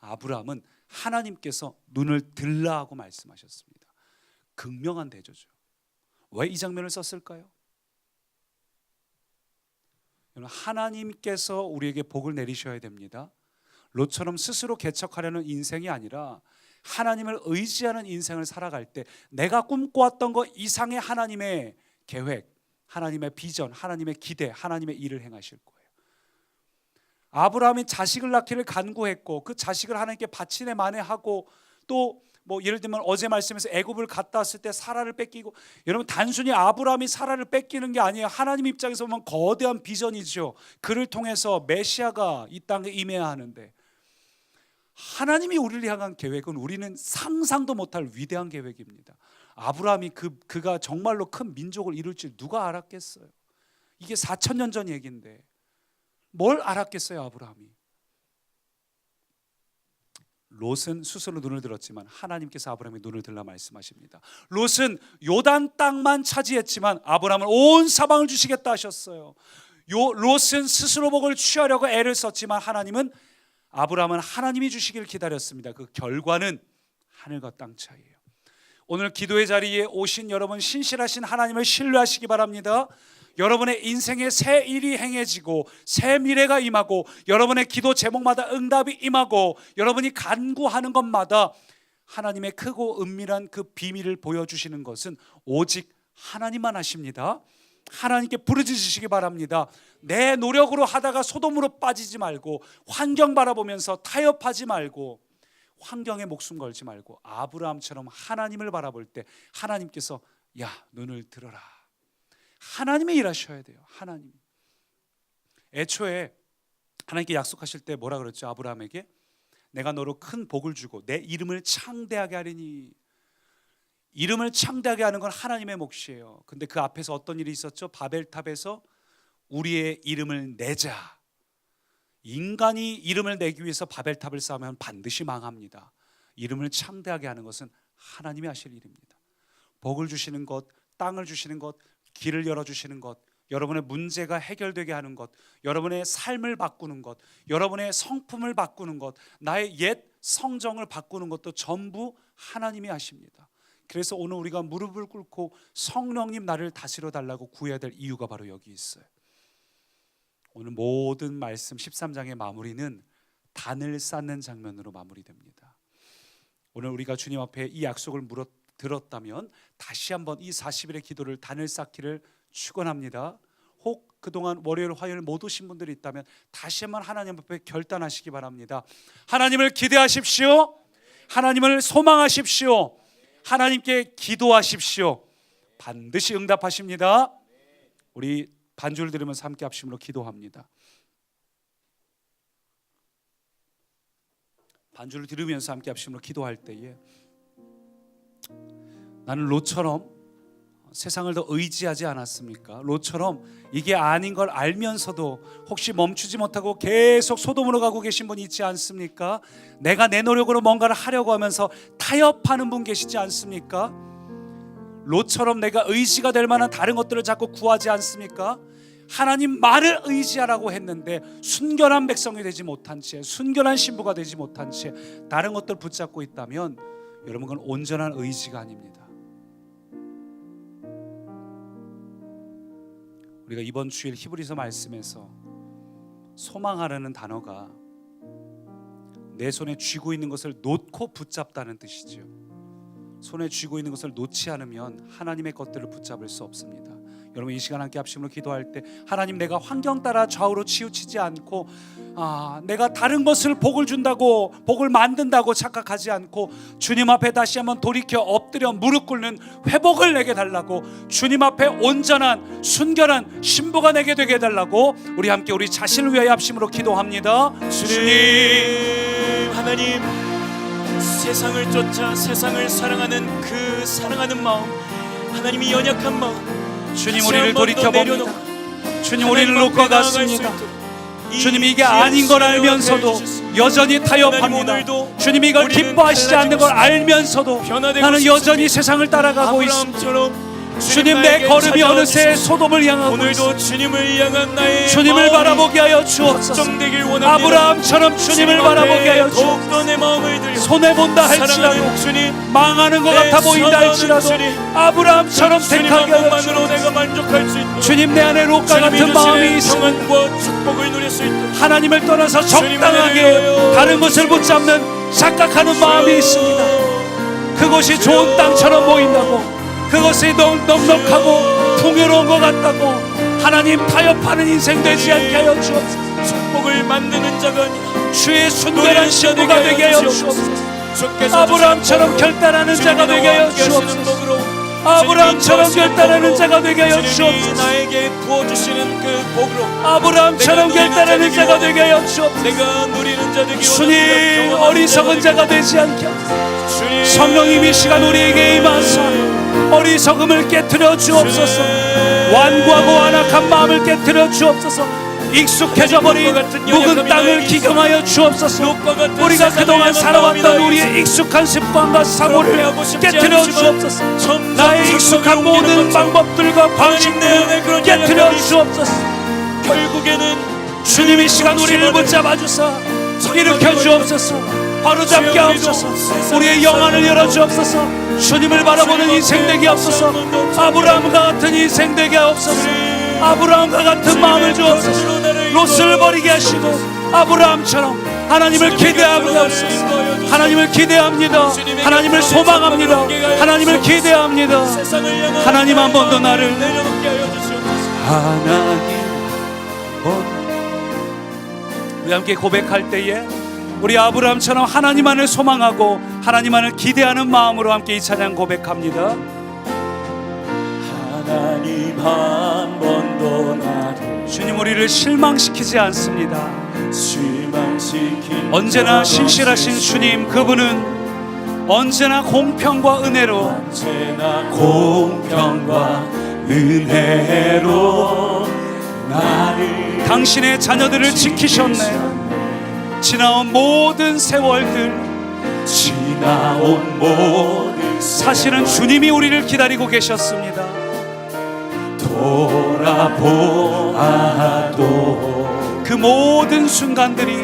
아브라함은 하나님께서 눈을 들라 하고 말씀하셨습니다. 극명한 대조죠. 왜 이 장면을 썼을까요? 하나님께서 우리에게 복을 내리셔야 됩니다. 롯처럼 스스로 개척하려는 인생이 아니라 하나님을 의지하는 인생을 살아갈 때 내가 꿈꿔왔던 것 이상의 하나님의 계획, 하나님의 비전, 하나님의 기대, 하나님의 일을 행하실 거예요. 아브라함이 자식을 낳기를 간구했고 그 자식을 하나님께 바치네 마네하고 또 예를 들면 어제 말씀에서 애굽을 갔다 왔을 때 사라를 뺏기고, 여러분 단순히 아브라함이 사라를 뺏기는 게 아니에요. 하나님 입장에서 보면 거대한 비전이죠. 그를 통해서 메시아가 이 땅에 임해야 하는데 하나님이 우리를 향한 계획은 우리는 상상도 못할 위대한 계획입니다. 아브라함이 그가 정말로 큰 민족을 이룰 줄 누가 알았겠어요. 이게 4,000년 전 얘기인데 뭘 알았겠어요 아브라함이? 롯은 스스로 눈을 들었지만 하나님께서 아브라함의 눈을 들라 말씀하십니다. 롯은 요단 땅만 차지했지만 아브라함은 온 사방을 주시겠다 하셨어요. 롯은 스스로 복을 취하려고 애를 썼지만 아브라함은 하나님이 주시길 기다렸습니다. 그 결과는 하늘과 땅 차이예요. 오늘 기도의 자리에 오신 여러분, 신실하신 하나님을 신뢰하시기 바랍니다. 여러분의 인생에 새 일이 행해지고 새 미래가 임하고 여러분의 기도 제목마다 응답이 임하고 여러분이 간구하는 것마다 하나님의 크고 은밀한 그 비밀을 보여주시는 것은 오직 하나님만 하십니다. 하나님께 부르짖으시기 바랍니다. 내 노력으로 하다가 소돔으로 빠지지 말고, 환경 바라보면서 타협하지 말고, 환경에 목숨 걸지 말고 아브라함처럼 하나님을 바라볼 때 하나님께서 야, 눈을 들어라. 하나님이 일하셔야 돼요. 하나님. 애초에 하나님께 약속하실 때 뭐라 그랬죠? 아브라함에게 내가 너로 큰 복을 주고 내 이름을 창대하게 하리니. 이름을 창대하게 하는 건 하나님의 몫이에요. 근데 그 앞에서 어떤 일이 있었죠? 바벨탑에서 우리의 이름을 내자. 인간이 이름을 내기 위해서 바벨탑을 쌓으면 반드시 망합니다. 이름을 창대하게 하는 것은 하나님이 하실 일입니다. 복을 주시는 것, 땅을 주시는 것, 길을 열어주시는 것, 여러분의 문제가 해결되게 하는 것, 여러분의 삶을 바꾸는 것, 여러분의 성품을 바꾸는 것, 나의 옛 성정을 바꾸는 것도 전부 하나님이 하십니다. 그래서 오늘 우리가 무릎을 꿇고 성령님 나를 다스려 달라고 구해야 될 이유가 바로 여기 있어요. 오늘 모든 말씀 13장의 마무리는 단을 쌓는 장면으로 마무리됩니다. 오늘 우리가 주님 앞에 이 약속을 들었다면 다시 한번 이 40일의 기도를 단을 쌓기를 축원합니다. 혹 그동안 월요일 화요일 못 오신 분들이 있다면 다시 한번 하나님 앞에 결단하시기 바랍니다. 하나님을 기대하십시오. 하나님을 소망하십시오. 하나님께 기도하십시오. 반드시 응답하십니다. 우리 반주를 들으면서 함께 합심으로 기도합니다. 반주를 들으면서 함께 합심으로 기도할 때에 나는 롯처럼 세상을 더 의지하지 않았습니까? 롯처럼 이게 아닌 걸 알면서도 혹시 멈추지 못하고 계속 소돔으로 가고 계신 분 있지 않습니까? 내가 내 노력으로 뭔가를 하려고 하면서 타협하는 분 계시지 않습니까? 롯처럼 내가 의지가 될 만한 다른 것들을 자꾸 구하지 않습니까? 하나님 말을 의지하라고 했는데 순결한 백성이 되지 못한 채, 순결한 신부가 되지 못한 채 다른 것들 붙잡고 있다면 여러분, 그건 온전한 의지가 아닙니다. 우리가 이번 주일 히브리서 말씀에서 소망하라는 단어가 내 손에 쥐고 있는 것을 놓고 붙잡다는 뜻이죠. 손에 쥐고 있는 것을 놓지 않으면 하나님의 것들을 붙잡을 수 없습니다. 여러분, 이 시간 함께 합심으로 기도할 때 하나님, 내가 환경 따라 좌우로 치우치지 않고 내가 다른 것을 복을 준다고, 복을 만든다고 착각하지 않고 주님 앞에 다시 한번 돌이켜 엎드려 무릎 꿇는 회복을 내게 달라고, 주님 앞에 온전한 순결한 신부가 내게 되게 해달라고 우리 함께 우리 자신을 위하여 합심으로 기도합니다. 주님, 하나님, 세상을 쫓아 세상을 사랑하는 그 사랑하는 마음, 하나님이 연약한 마음, 주님, 우리를 돌이켜봅니다. 주님, 우리를 놓고 갔습니다. 주님, 이게 아닌 걸 알면서도 여전히 타협합니다. 주님, 이걸 기뻐하시지 않는 걸 알면서도 나는 여전히 세상을 따라가고 있습니다. 주님, 내 걸음이 어느새 소돔을 향하고 오늘도 주님을 향한 나의 주님을 바라보게 하여 주옵소서. 아브라함처럼 주님을 바라보게 하여 주옵소서. 손해본다 할지라도, 망하는 것 같아 보인다 할지라도 아브라함처럼 택하게 하여 주옵소서. 주님, 내 안에 롯과 같은 마음이 있습니다. 하나님을 떠나서 적당하게 다른 것을 붙잡는 착각하는 마음이 있습니다. 그것이 좋은 땅처럼 보인다고, 그것이 넉넉하고 풍요로운 것 같다고 하나님, 타협하는 인생 되지 않게 하여 주옵소서. 축복을 만드는 자가 아니라 주의 순결한 신부가 되게 하여 주옵소서. 아브라함처럼 결단하는 자가 되게 하여 주옵소서. 아브라함처럼 결단하는 자가 되게 하여 주옵소서. 나에게 부어주시는 그 복으로 아브라함처럼 결단하는 자가 되게 하여 주옵소서. 내가 누리는 자 되기 주님, 어리석은 자가 되지 않게 하소서. 성령님, 이 시간 우리에게 임하사 어리석음을 깨트려 주옵소서. 완고하고 완악한 마음을 깨트려 주옵소서. 익숙해져 버린 묵은 땅을 기경하여 주옵소서. 우리가 그동안 살아왔던 우리의 익숙한 습관과 사고를 깨트려 주옵소서. 나의 익숙한 모든 방법들과 방식들을 깨트려 주옵소서. 결국에는 주님이 시간 우리를 붙잡아 주사 일으켜 주옵소서. 바로잡게 하옵소서. 우리의 영안을 열어 주옵소서. 주님을 바라보는 인생 되게 하옵소서. 아브라함과 같은 인생 되게 하옵소서. 아브라함과 같은 마음을 주옵소서. 롯을 버리게 하시고 아브라함처럼 하나님을 기대하게 하옵소서. 하나님을 기대합니다. 하나님을 소망합니다. 하나님을 기대합니다. 하나님 한 번 더 나를 하나님 우리 함께 고백할 때에 우리 아브라함처럼 하나님만을 소망하고 하나님만을 기대하는 마음으로 함께 이 찬양 고백합니다. 하나님 한 번도 나를 주님 우리를 실망시키지 않습니다. 실망시킨 언제나 신실하신 주님, 그분은 언제나 공평과 은혜로 언제나 공평과 은혜로 나를 당신의 자녀들을 지키셨네. 지나온 모든 세월들, 지나온 모든 사실은 주님이 우리를 기다리고 계셨습니다. 돌아보아도 그 모든 순간들이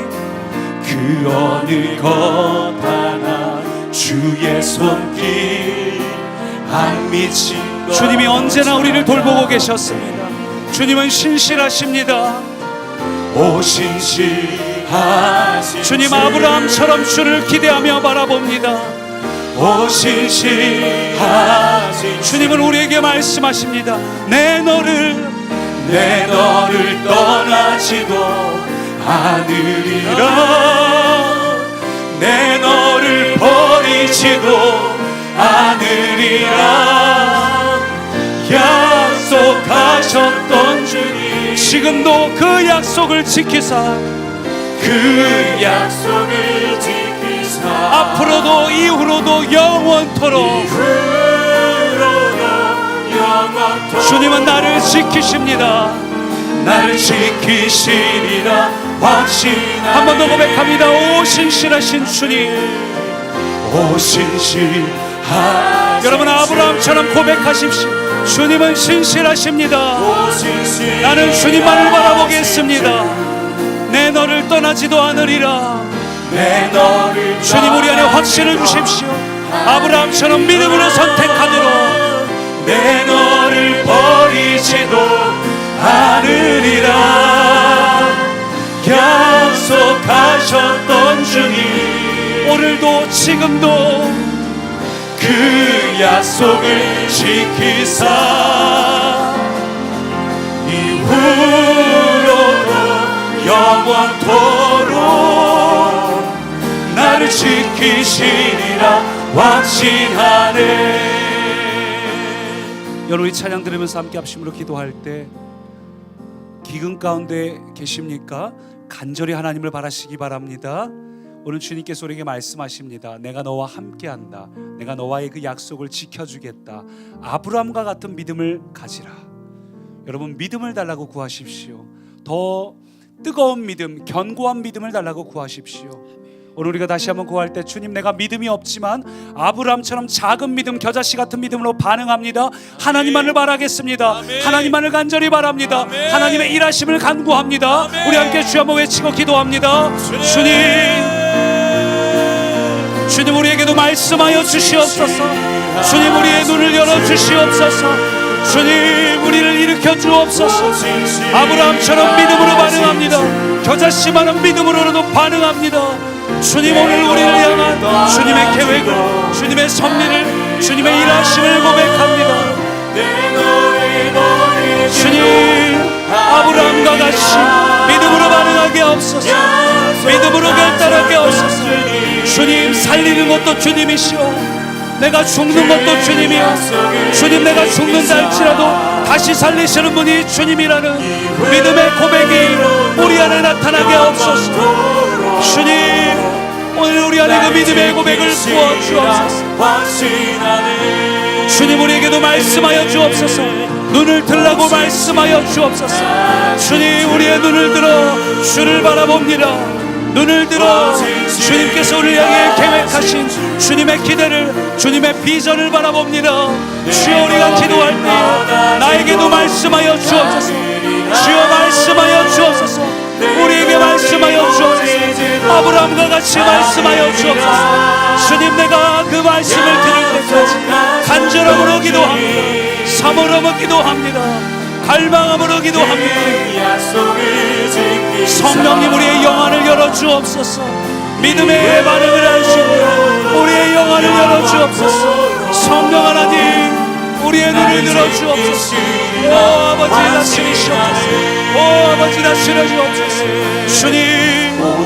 그 어느 것 하나 주의 손길 안 미친 것 주님이 언제나 우리를 돌보고 계셨습니다. 주님은 신실하십니다. 오 신실하신 주님 아브라함처럼 주를 기대하며 바라봅니다. 오 신실하신 주님은 우리에게 말씀하십니다. 내 너를 떠나지도 않으리라 내 너를 버리지도 않으리라 약속하셨던 주님 지금도 그 약속을 지키사 그 약속을 지키사 앞으로도 이후로도 영원토록 주님은 나를 지키십니다. 나를 지키시리라 확신하네 한 번 더 고백합니다. 오 신실하신 주님. 오 신실하신 여러분 아브라함처럼 고백하십시오. 주님은 신실하십니다. 오 신실하신 나는 주님만을 바라보겠습니다. 내 너를 떠나지도 않으리라. 내 너를 주님 우리 안에 확신을 주십시오. 아브라함처럼 믿음으로 선택하도록 내 너를 버리지도 않으리라 약속하셨던 주님 오늘도 지금도 그 약속을 지키사 이후로도 영원토록 나를 지키시리라 확신하네. 여러분 이 찬양 들으면서 함께 합심으로 기도할 때 기근 가운데 계십니까? 간절히 하나님을 바라시기 바랍니다. 오늘 주님께서 우리에게 말씀하십니다. 내가 너와 함께한다. 내가 너와의 그 약속을 지켜주겠다. 아브라함과 같은 믿음을 가지라. 여러분 믿음을 달라고 구하십시오. 더 뜨거운 믿음, 견고한 믿음을 달라고 구하십시오. 오늘 우리가 다시 한번 구할 때 주님 내가 믿음이 없지만 아브라함처럼 작은 믿음, 겨자씨 같은 믿음으로 반응합니다. 하나님만을 바라겠습니다. 아멘. 하나님만을 간절히 바랍니다. 아멘. 하나님의 일하심을 간구합니다. 아멘. 우리 함께 주여 한번 외치고 기도합니다. 주님 우리에게도 말씀하여 주시옵소서. 주님 우리의 눈을 열어 주시옵소서. 주님 우리를 일으켜 주옵소서. 아브라함처럼 믿음으로 반응합니다. 겨자씨만한 믿음으로도 반응합니다. 주님 오늘 우리를 향한 주님의 계획을, 주님의 섭리를, 주님의 일하심을 고백합니다. 주님 아브라함과 같이 믿음으로 반응하게 하옵소서. 믿음으로 결단하게 하옵소서. 주님 살리는 것도 주님이시오. 내가 죽는 것도 주님이요. 주님 내가 죽는다 할지라도 다시 살리시는 분이 주님이라는 믿음의 고백이 우리 안에 나타나게 하옵소서. 주님 오늘 우리 안에 그 믿음의 고백을 부어 주옵소서. 주님 우리에게도 말씀하여 주옵소서. 눈을 들라고 말씀하여 주옵소서. 주님, 우리의 눈을 들어 주를 바라봅니다. 눈을 들어 주님께서 우리를 향해 계획하신 주님의 기대를, 주님의 비전을 바라봅니다. 주여, 우리가 기도할 때 나에게도 말씀하여 주옵소서. 주여, 말씀하여 주옵소서. 우리에게 말씀하여 주옵소서. 아브라함과 같이 말씀하여 주옵소서. 주님, 내가 그 말씀을 들을 때까지 간절함으로 기도합니다. 사모함으로 기도합니다. 갈망함으로 기도합니다. 성령님, 우리의 영안을 열어 주옵소서. 믿음의 반응을 하시고 우리의 영안을 열어 주옵소서. 성령 하나님, 우리의 눈을 들어 주옵소서. 오 아버지, 다스리시옵소서. 오 아버지, 다스려 주옵소서. 주님,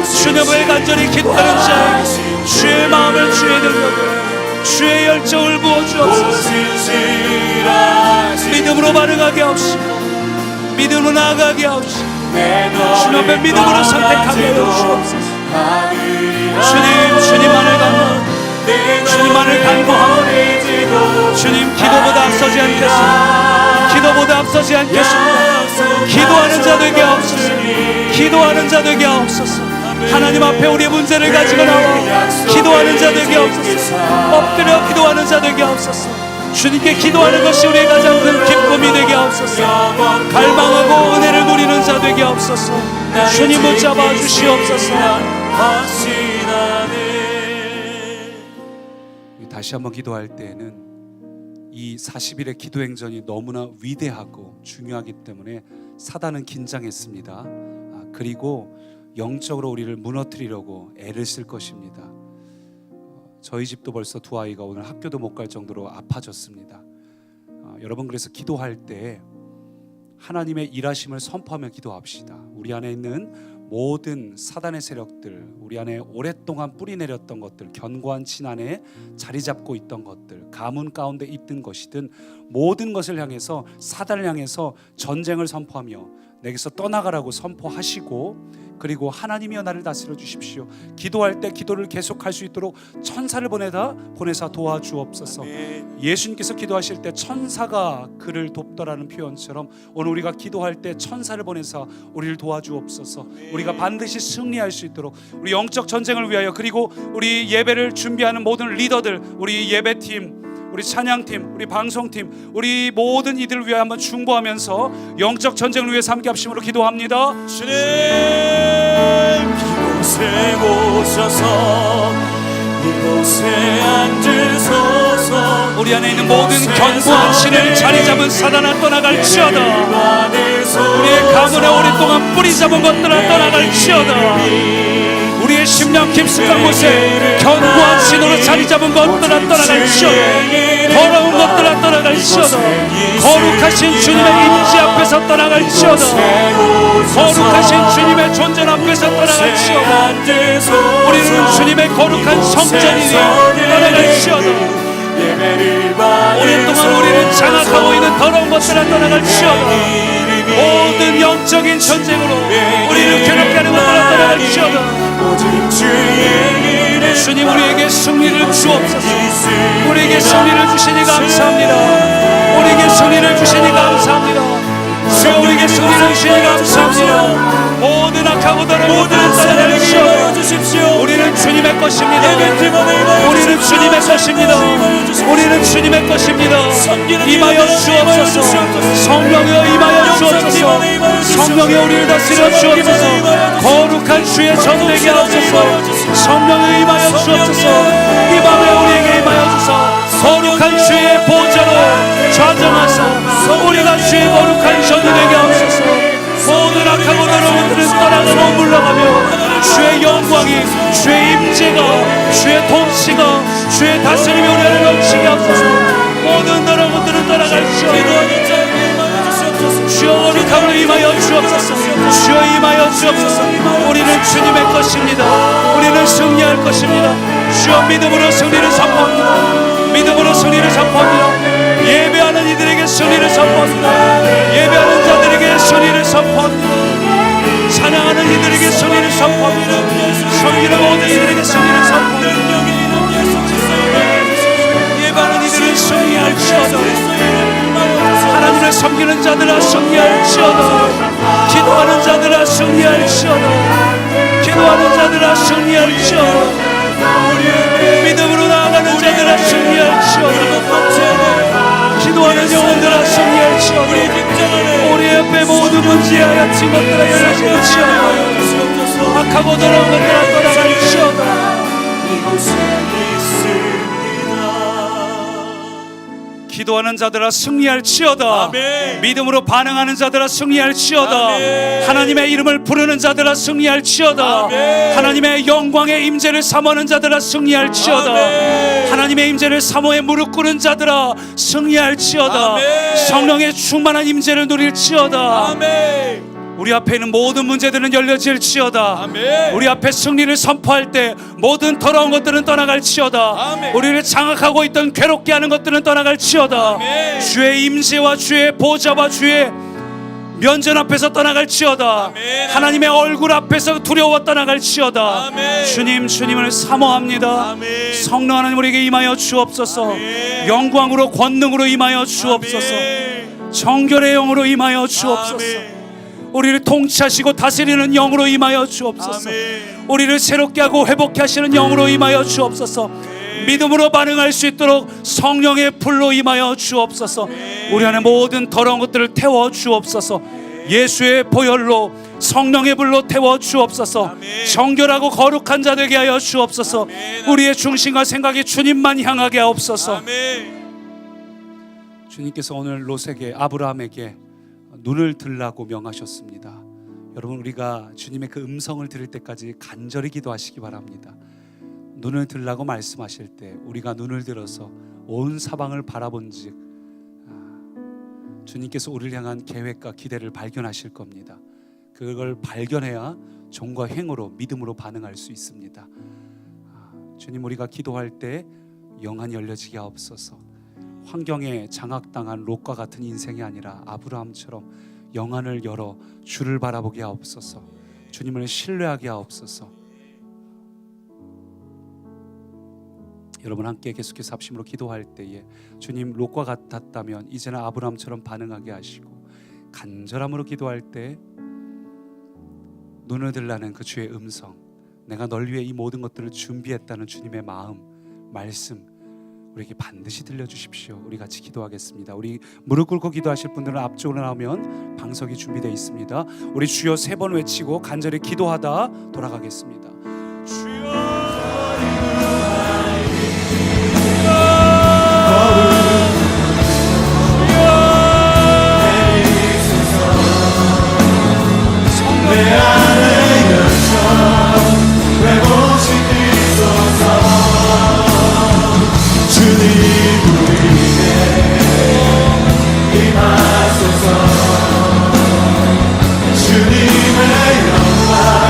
주님을 간절히 기도하는 자에게 주의 마음을 주의 능력을, 주의 열정을 부어 주옵소서. 믿음으로 반응하게 하옵시고 믿음으로 나아가게 하옵시고 주님 앞에 믿음으로 선택하게 하옵소서. 주님, 주님만을 간구하고 주님만을 간구하고 주님, 기도보다 앞서지 않겠습니다. 기도보다 앞서지 않겠습니다. 기도하는 자 되게 하옵소서. 기도하는 자 되게 하옵소서. 하나님 앞에 우리의 문제를 가지고 나와 기도하는 자 되게 하옵소서. 엎드려 기도하는 자 되게 하옵소서. 주님께 기도하는 것이 우리의 가장 큰 기쁨이 되게 하옵소서. 갈망하고 은혜를 누리는 자 되게 하옵소서. 주님 붙잡아 주시옵소서. 다시 한번 기도할 때에는 이 40일의 기도 행전이 너무나 위대하고 중요하기 때문에 사단은 긴장했습니다. 그리고 영적으로 우리를 무너뜨리려고 애를 쓸 것입니다. 저희 집도 벌써 두 아이가 오늘 학교도 못 갈 정도로 아파졌습니다. 여러분, 그래서 기도할 때 하나님의 일하심을 선포하며 기도합시다. 우리 안에 있는 모든 사단의 세력들, 우리 안에 오랫동안 뿌리 내렸던 것들, 견고한 진 안에 자리 잡고 있던 것들, 가문 가운데 있던 것이든 모든 것을 향해서, 사단을 향해서 전쟁을 선포하며 내게서 떠나가라고 선포하시고, 그리고 하나님이여 나를 다스려 주십시오. 기도할 때 기도를 계속할 수 있도록 천사를 보내사 도와주옵소서. 예수님께서 기도하실 때 천사가 그를 돕더라는 표현처럼 오늘 우리가 기도할 때 천사를 보내사 우리를 도와주옵소서. 우리가 반드시 승리할 수 있도록 우리 영적 전쟁을 위하여, 그리고 우리 예배를 준비하는 모든 리더들, 우리 예배팀, 우리 찬양팀, 우리 방송팀, 우리 모든 이들을 위하여 한번 중보하면서 영적 전쟁을 위해 함께 합심으로 기도합니다. 주님, 이곳에 오셔서 이곳에 앉으소서. 우리 안에 있는 모든 견고한 신을 자리 잡은 사단아 떠나갈지어다. 우리의 가문에 오랫동안 뿌리 잡은 것들아 떠나갈지어다. 우리의 심령 깊숙한 곳에 견고한 신으로 자리 잡은 것들아 떠나갈지어다. 더러운 것들아 떠나갈지어다. 거룩하신 주님의 임재 앞에서 떠나갈지어다. 거룩하신 주님의 존재 앞에서 떠나갈지어다. 우리는 주님의 거룩한 성전이니 떠나갈지어다. 오랫동안 우리를 장악하고 있는 더러운 것들아 떠나갈지어다. 모든 영적인 전쟁으로 우리를 괴롭게 하는 것들아 떠나갈지어다. 주님, 우리에게 승리를 주옵소서. 우리에게 승리를 주시니 감사합니다. 우리에게 승리를 주시니 감사합니다. 주여, 우리에게 승리를 주시니 감사합니다. 모든 악하고 더러운 것들을 떠나갈지어다. 우리는 주님의 것입니다. 우리는 주님의 것입니다. 우리는 주님의 것입니다. 임하여 주옵소서. 성령이여 임하여 주옵소서. 성령이여 우리를 다스려 주옵소서. 거룩한 주의 전되게 하옵소서. 성령이여 임하여 주옵소서. 이 밤에 우리에게 임하여 주소서. 거룩한 주의 보좌로 좌정하사 우리가 주의 거룩한 전이 되게 하옵소서. 모든 악하고 더러운 것들은 떠나가고 물러가며 주의 영광이, 주의 임재가, 주의 통치가, 주의 다스림이 우리 안에 넘치게 하옵소서. 모든 더러운 것들은 떠나갈지어다. 주여, 거룩함으로 임하여 주옵소서. 주여, 임하여 주옵소서. 우리는 주님의 것입니다. 우리는 승리할 것입니다. 주여, 믿음으로 승리를 선포합니다. 믿음으로 승리를 선포합니다. 예배하는 이들에게 승리를 선포합니다. 예배하는 자들에게 승리를 선포합니다. 찬양하는 이들에게 승리를 선포합니다. 섬기는 모든 이들에게 승리를 선포합니다. 예배하는 이들은 승리할지어다. 하나님을 섬기는 자들아 승리할지어다. 기도하는 자들아 승리할지어다. 기도하는 자들아 승리할지어다. 믿음으로 나아가는 자들아 승리할지어다. 기도하는 영혼들아 승리할지어다. 우리 옆에 모든 문제와 같은 것들아 열어질지어다. 악하고 더러운 것들아 떠나갈지어다. 기도하는 자들아 승리할지어다. 아멘. 믿음으로 반응하는 자들아 승리할지어다. 아멘. 하나님의 이름을 부르는 자들아 승리할지어다. 아멘. 하나님의 영광의 임재를 사모하는 자들아 승리할지어다. 아멘. 하나님의 임재를 사모해 무릎 꿇은 자들아 승리할지어다. 아멘. 성령의 충만한 임재를 누릴지어다. 아멘. 우리 앞에 있는 모든 문제들은 열려질지어다. 아멘. 우리 앞에 승리를 선포할 때 모든 더러운 것들은 떠나갈지어다. 아멘. 우리를 장악하고 있던 괴롭게 하는 것들은 떠나갈지어다. 아멘. 주의 임재와 주의 보좌와 주의 면전 앞에서 떠나갈지어다. 아멘. 하나님의 얼굴 앞에서 두려워 떠나갈지어다. 아멘. 주님을 사모합니다. 아멘. 성령 하나님 우리에게 임하여 주옵소서. 아멘. 영광으로 권능으로 임하여 주옵소서. 아멘. 정결의 영으로 임하여 주옵소서. 아멘. 우리를 통치하시고 다스리는 영으로 임하여 주옵소서. 아멘. 우리를 새롭게 하고 회복케 하시는 영으로 임하여 주옵소서. 믿음으로 반응할 수 있도록 성령의 불로 임하여 주옵소서. 우리 안에 모든 더러운 것들을 태워 주옵소서. 예수의 보혈로 성령의 불로 태워 주옵소서. 정결하고 거룩한 자 되게 하여 주옵소서. 우리의 중심과 생각이 주님만 향하게 하옵소서. 아멘. 주님께서 오늘 롯에게 아브라함에게 눈을 들라고 명하셨습니다. 여러분, 우리가 주님의 그 음성을 들을 때까지 간절히 기도하시기 바랍니다. 눈을 들라고 말씀하실 때 우리가 눈을 들어서 온 사방을 바라본즉 주님께서 우리를 향한 계획과 기대를 발견하실 겁니다. 그걸 발견해야 종과 행으로 믿음으로 반응할 수 있습니다. 주님, 우리가 기도할 때 영안이 열려지게 하옵소서. 환경에 장악당한 롯과 같은 인생이 아니라 아브라함처럼 영안을 열어 주를 바라보게 하옵소서. 주님을 신뢰하게 하옵소서. 여러분 함께 계속해서 합심으로 기도할 때에 주님, 롯과 같았다면 이제는 아브라함처럼 반응하게 하시고, 간절함으로 기도할 때 눈을 들라는 그 주의 음성, 내가 널 위해 이 모든 것들을 준비했다는 주님의 마음, 말씀 우리에게 반드시 들려주십시오. 우리 같이 기도하겠습니다. 우리 무릎 꿇고 기도하실 분들은 앞쪽으로 나오면 방석이 준비되어 있습니다. 우리 주여 3번 외치고 간절히 기도하다 돌아가겠습니다. 주님의 영광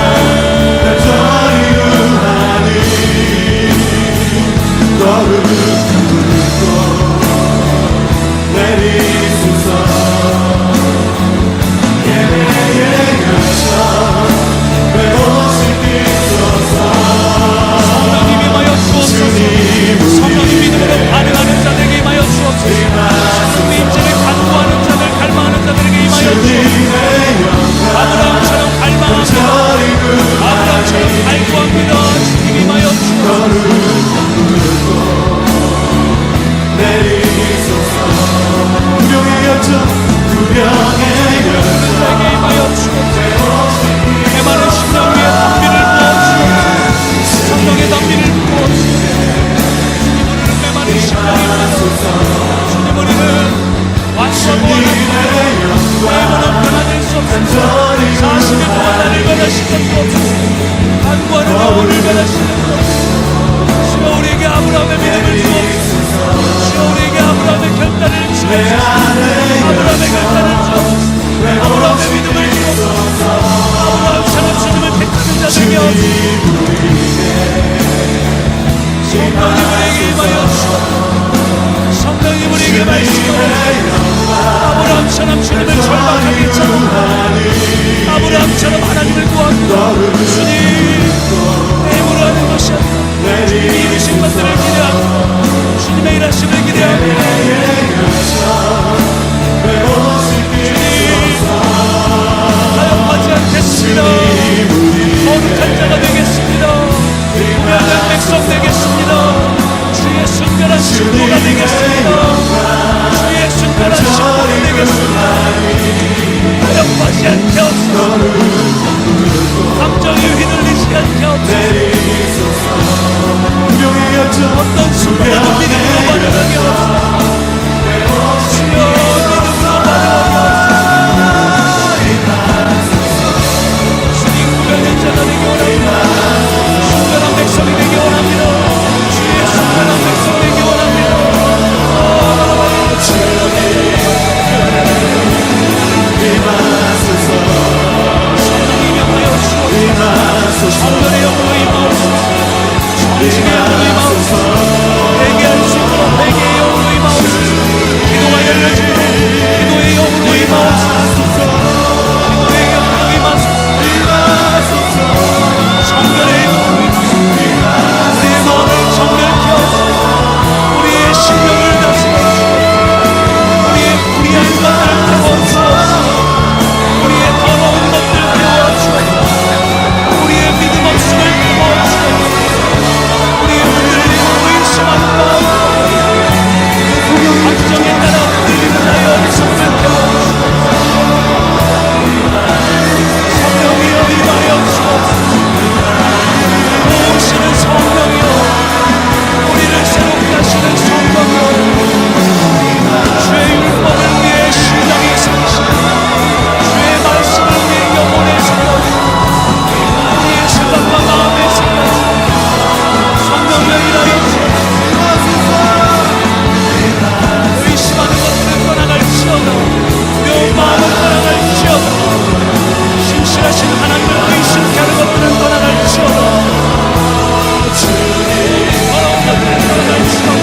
회개의 영으로 임하옵소서. 회개할 수 있도록 회개의 영으로 임하옵소서. 기도가 열려지고 기도의 영으로 임하옵소서. 기도의 영으로 임하옵소서. 정결의 영으로 임하옵소서. 우리의 마음을 정결케 하옵소서. 우리의 심령을 다스려주옵소서. 우리의 불의한 것들을 태워주옵소서. 우리의 더러운 것들 태워주옵소서. 우리의 믿음 없음을 태워주옵소서. 우리의 흔들리고 의심하는 마음, 감정에 따라 흔들리는 나의 어리석음을 태워주옵소서. 성령이여 임하여 주옵소서. 오시는 성령이여, 우리를 새롭게 하시는 성령이여, 주의 율법을 우리의 심령에 새기시고 주의 말씀을 우리의 영혼에 새겨주시고 우리의 생각과 마음에 새겨주시고 성령이여 일하여 주옵소서. 의심하는 것들은 떠나갈지어다. 두려운 마음은 떠나갈지어다. 신실하신 하나님을 의심케 하는 것들은 떠나갈지어다. 더러운 것들은 떠나갈지어다.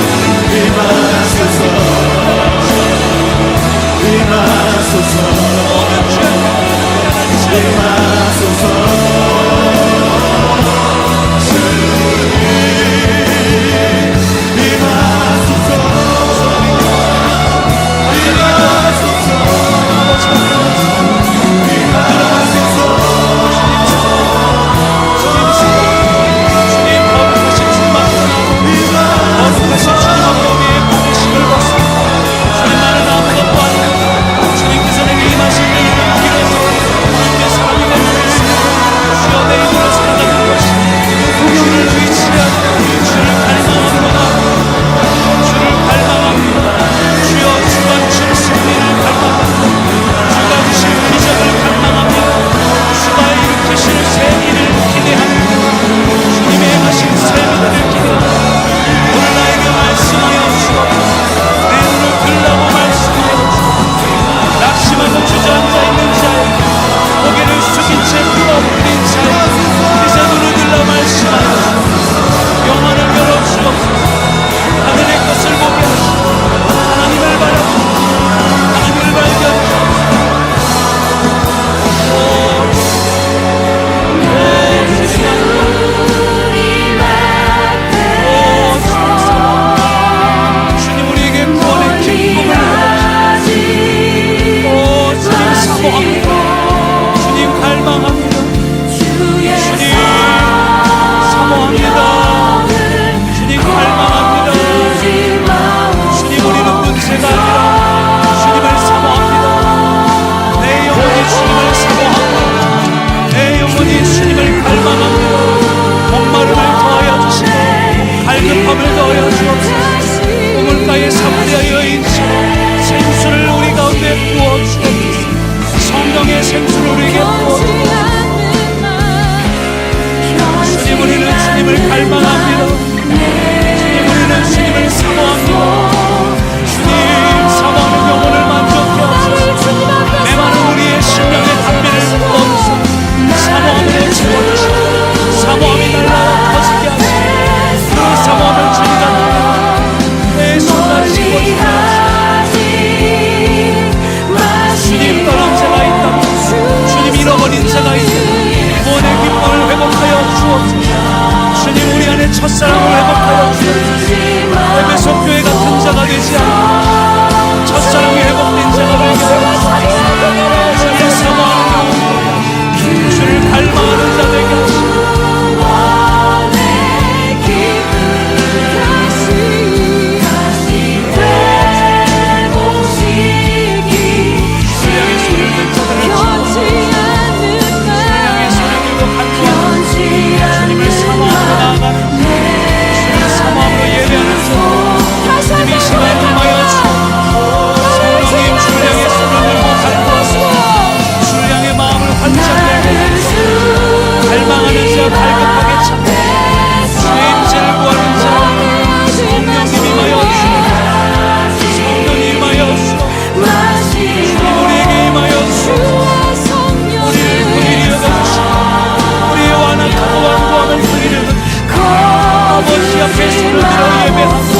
앞에 손을 들어 예배하고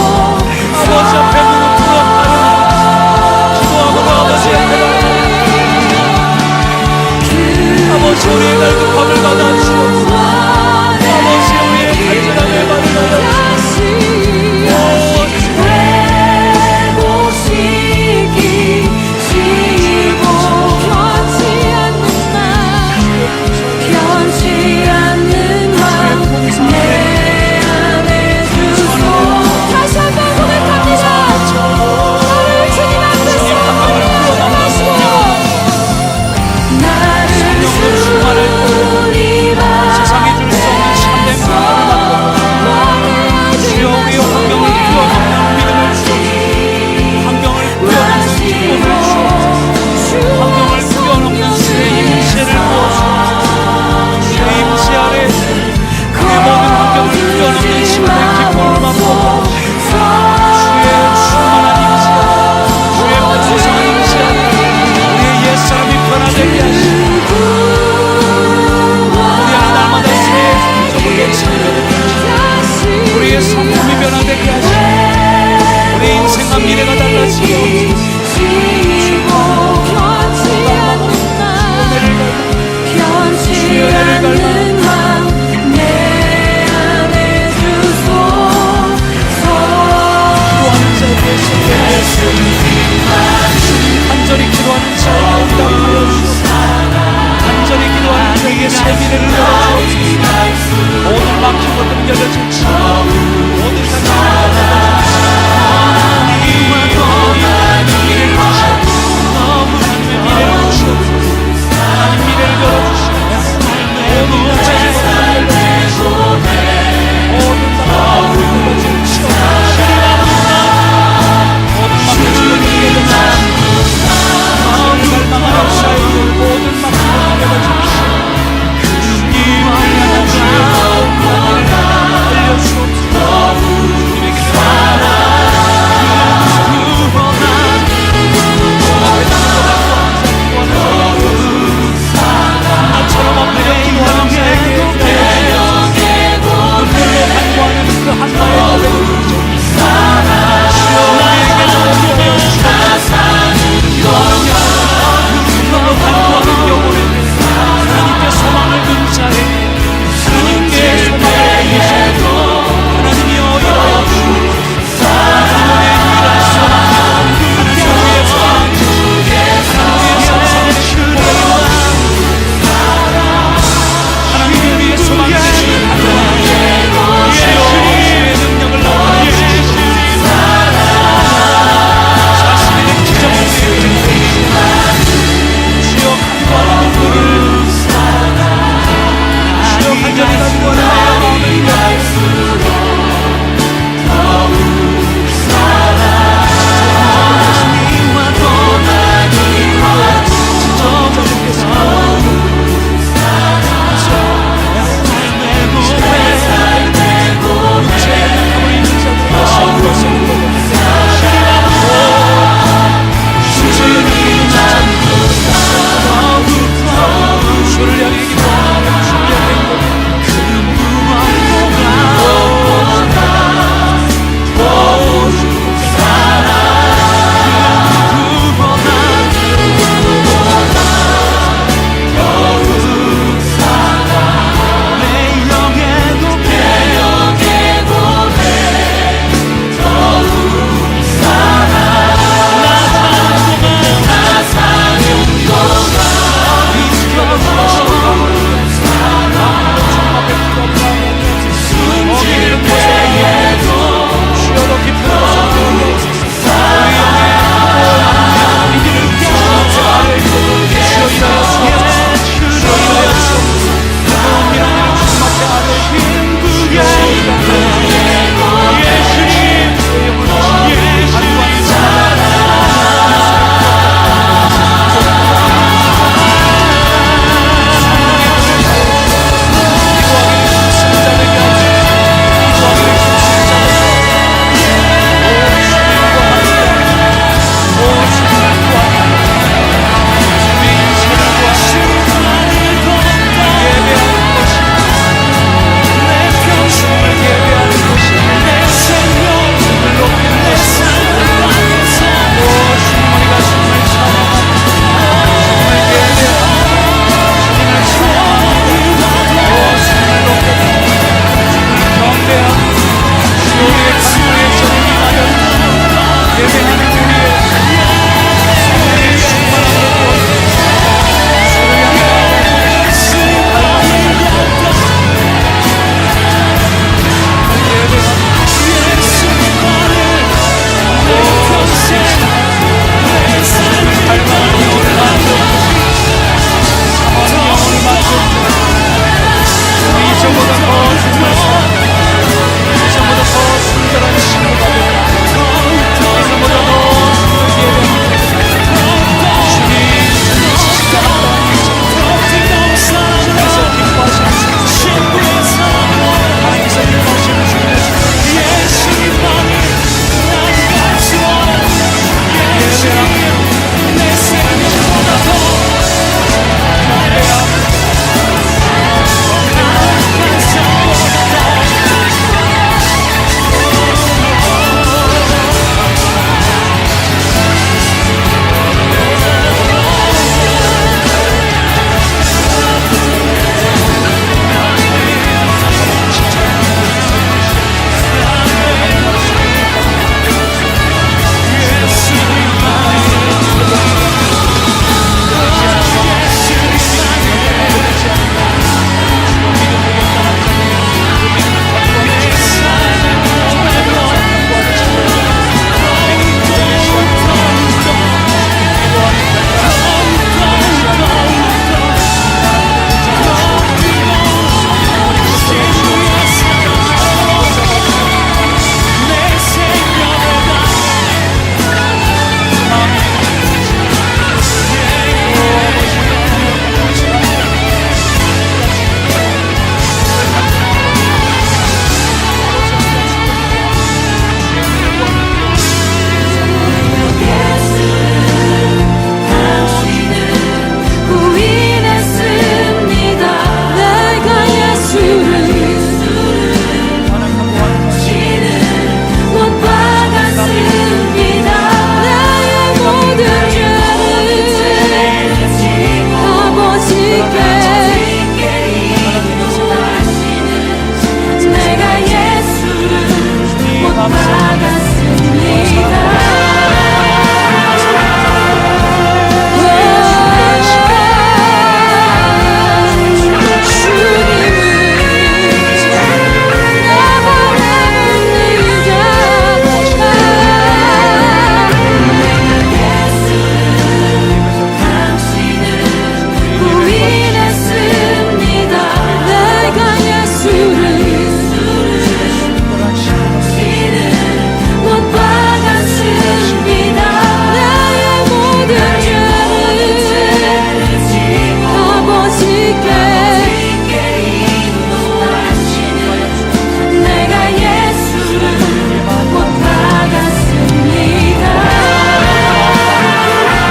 아버지 앞에 무릎 꿇어 기도하고 아버지 앞에 아버지 우리의 갈급함을 받아주옵소서. 아버지 우리의 간절함을 받아주옵소서. 우리의 성품이 변화되게 하시고 우리의 인생과 미래가 달라지게 주의 은혜를 갈망 간절히 기도하는 자에게 응답하여 주옵소서. 간절히 기도하는 자에게 새 미래를 열어주옵소서. 오늘 막힌 것들은 열려질지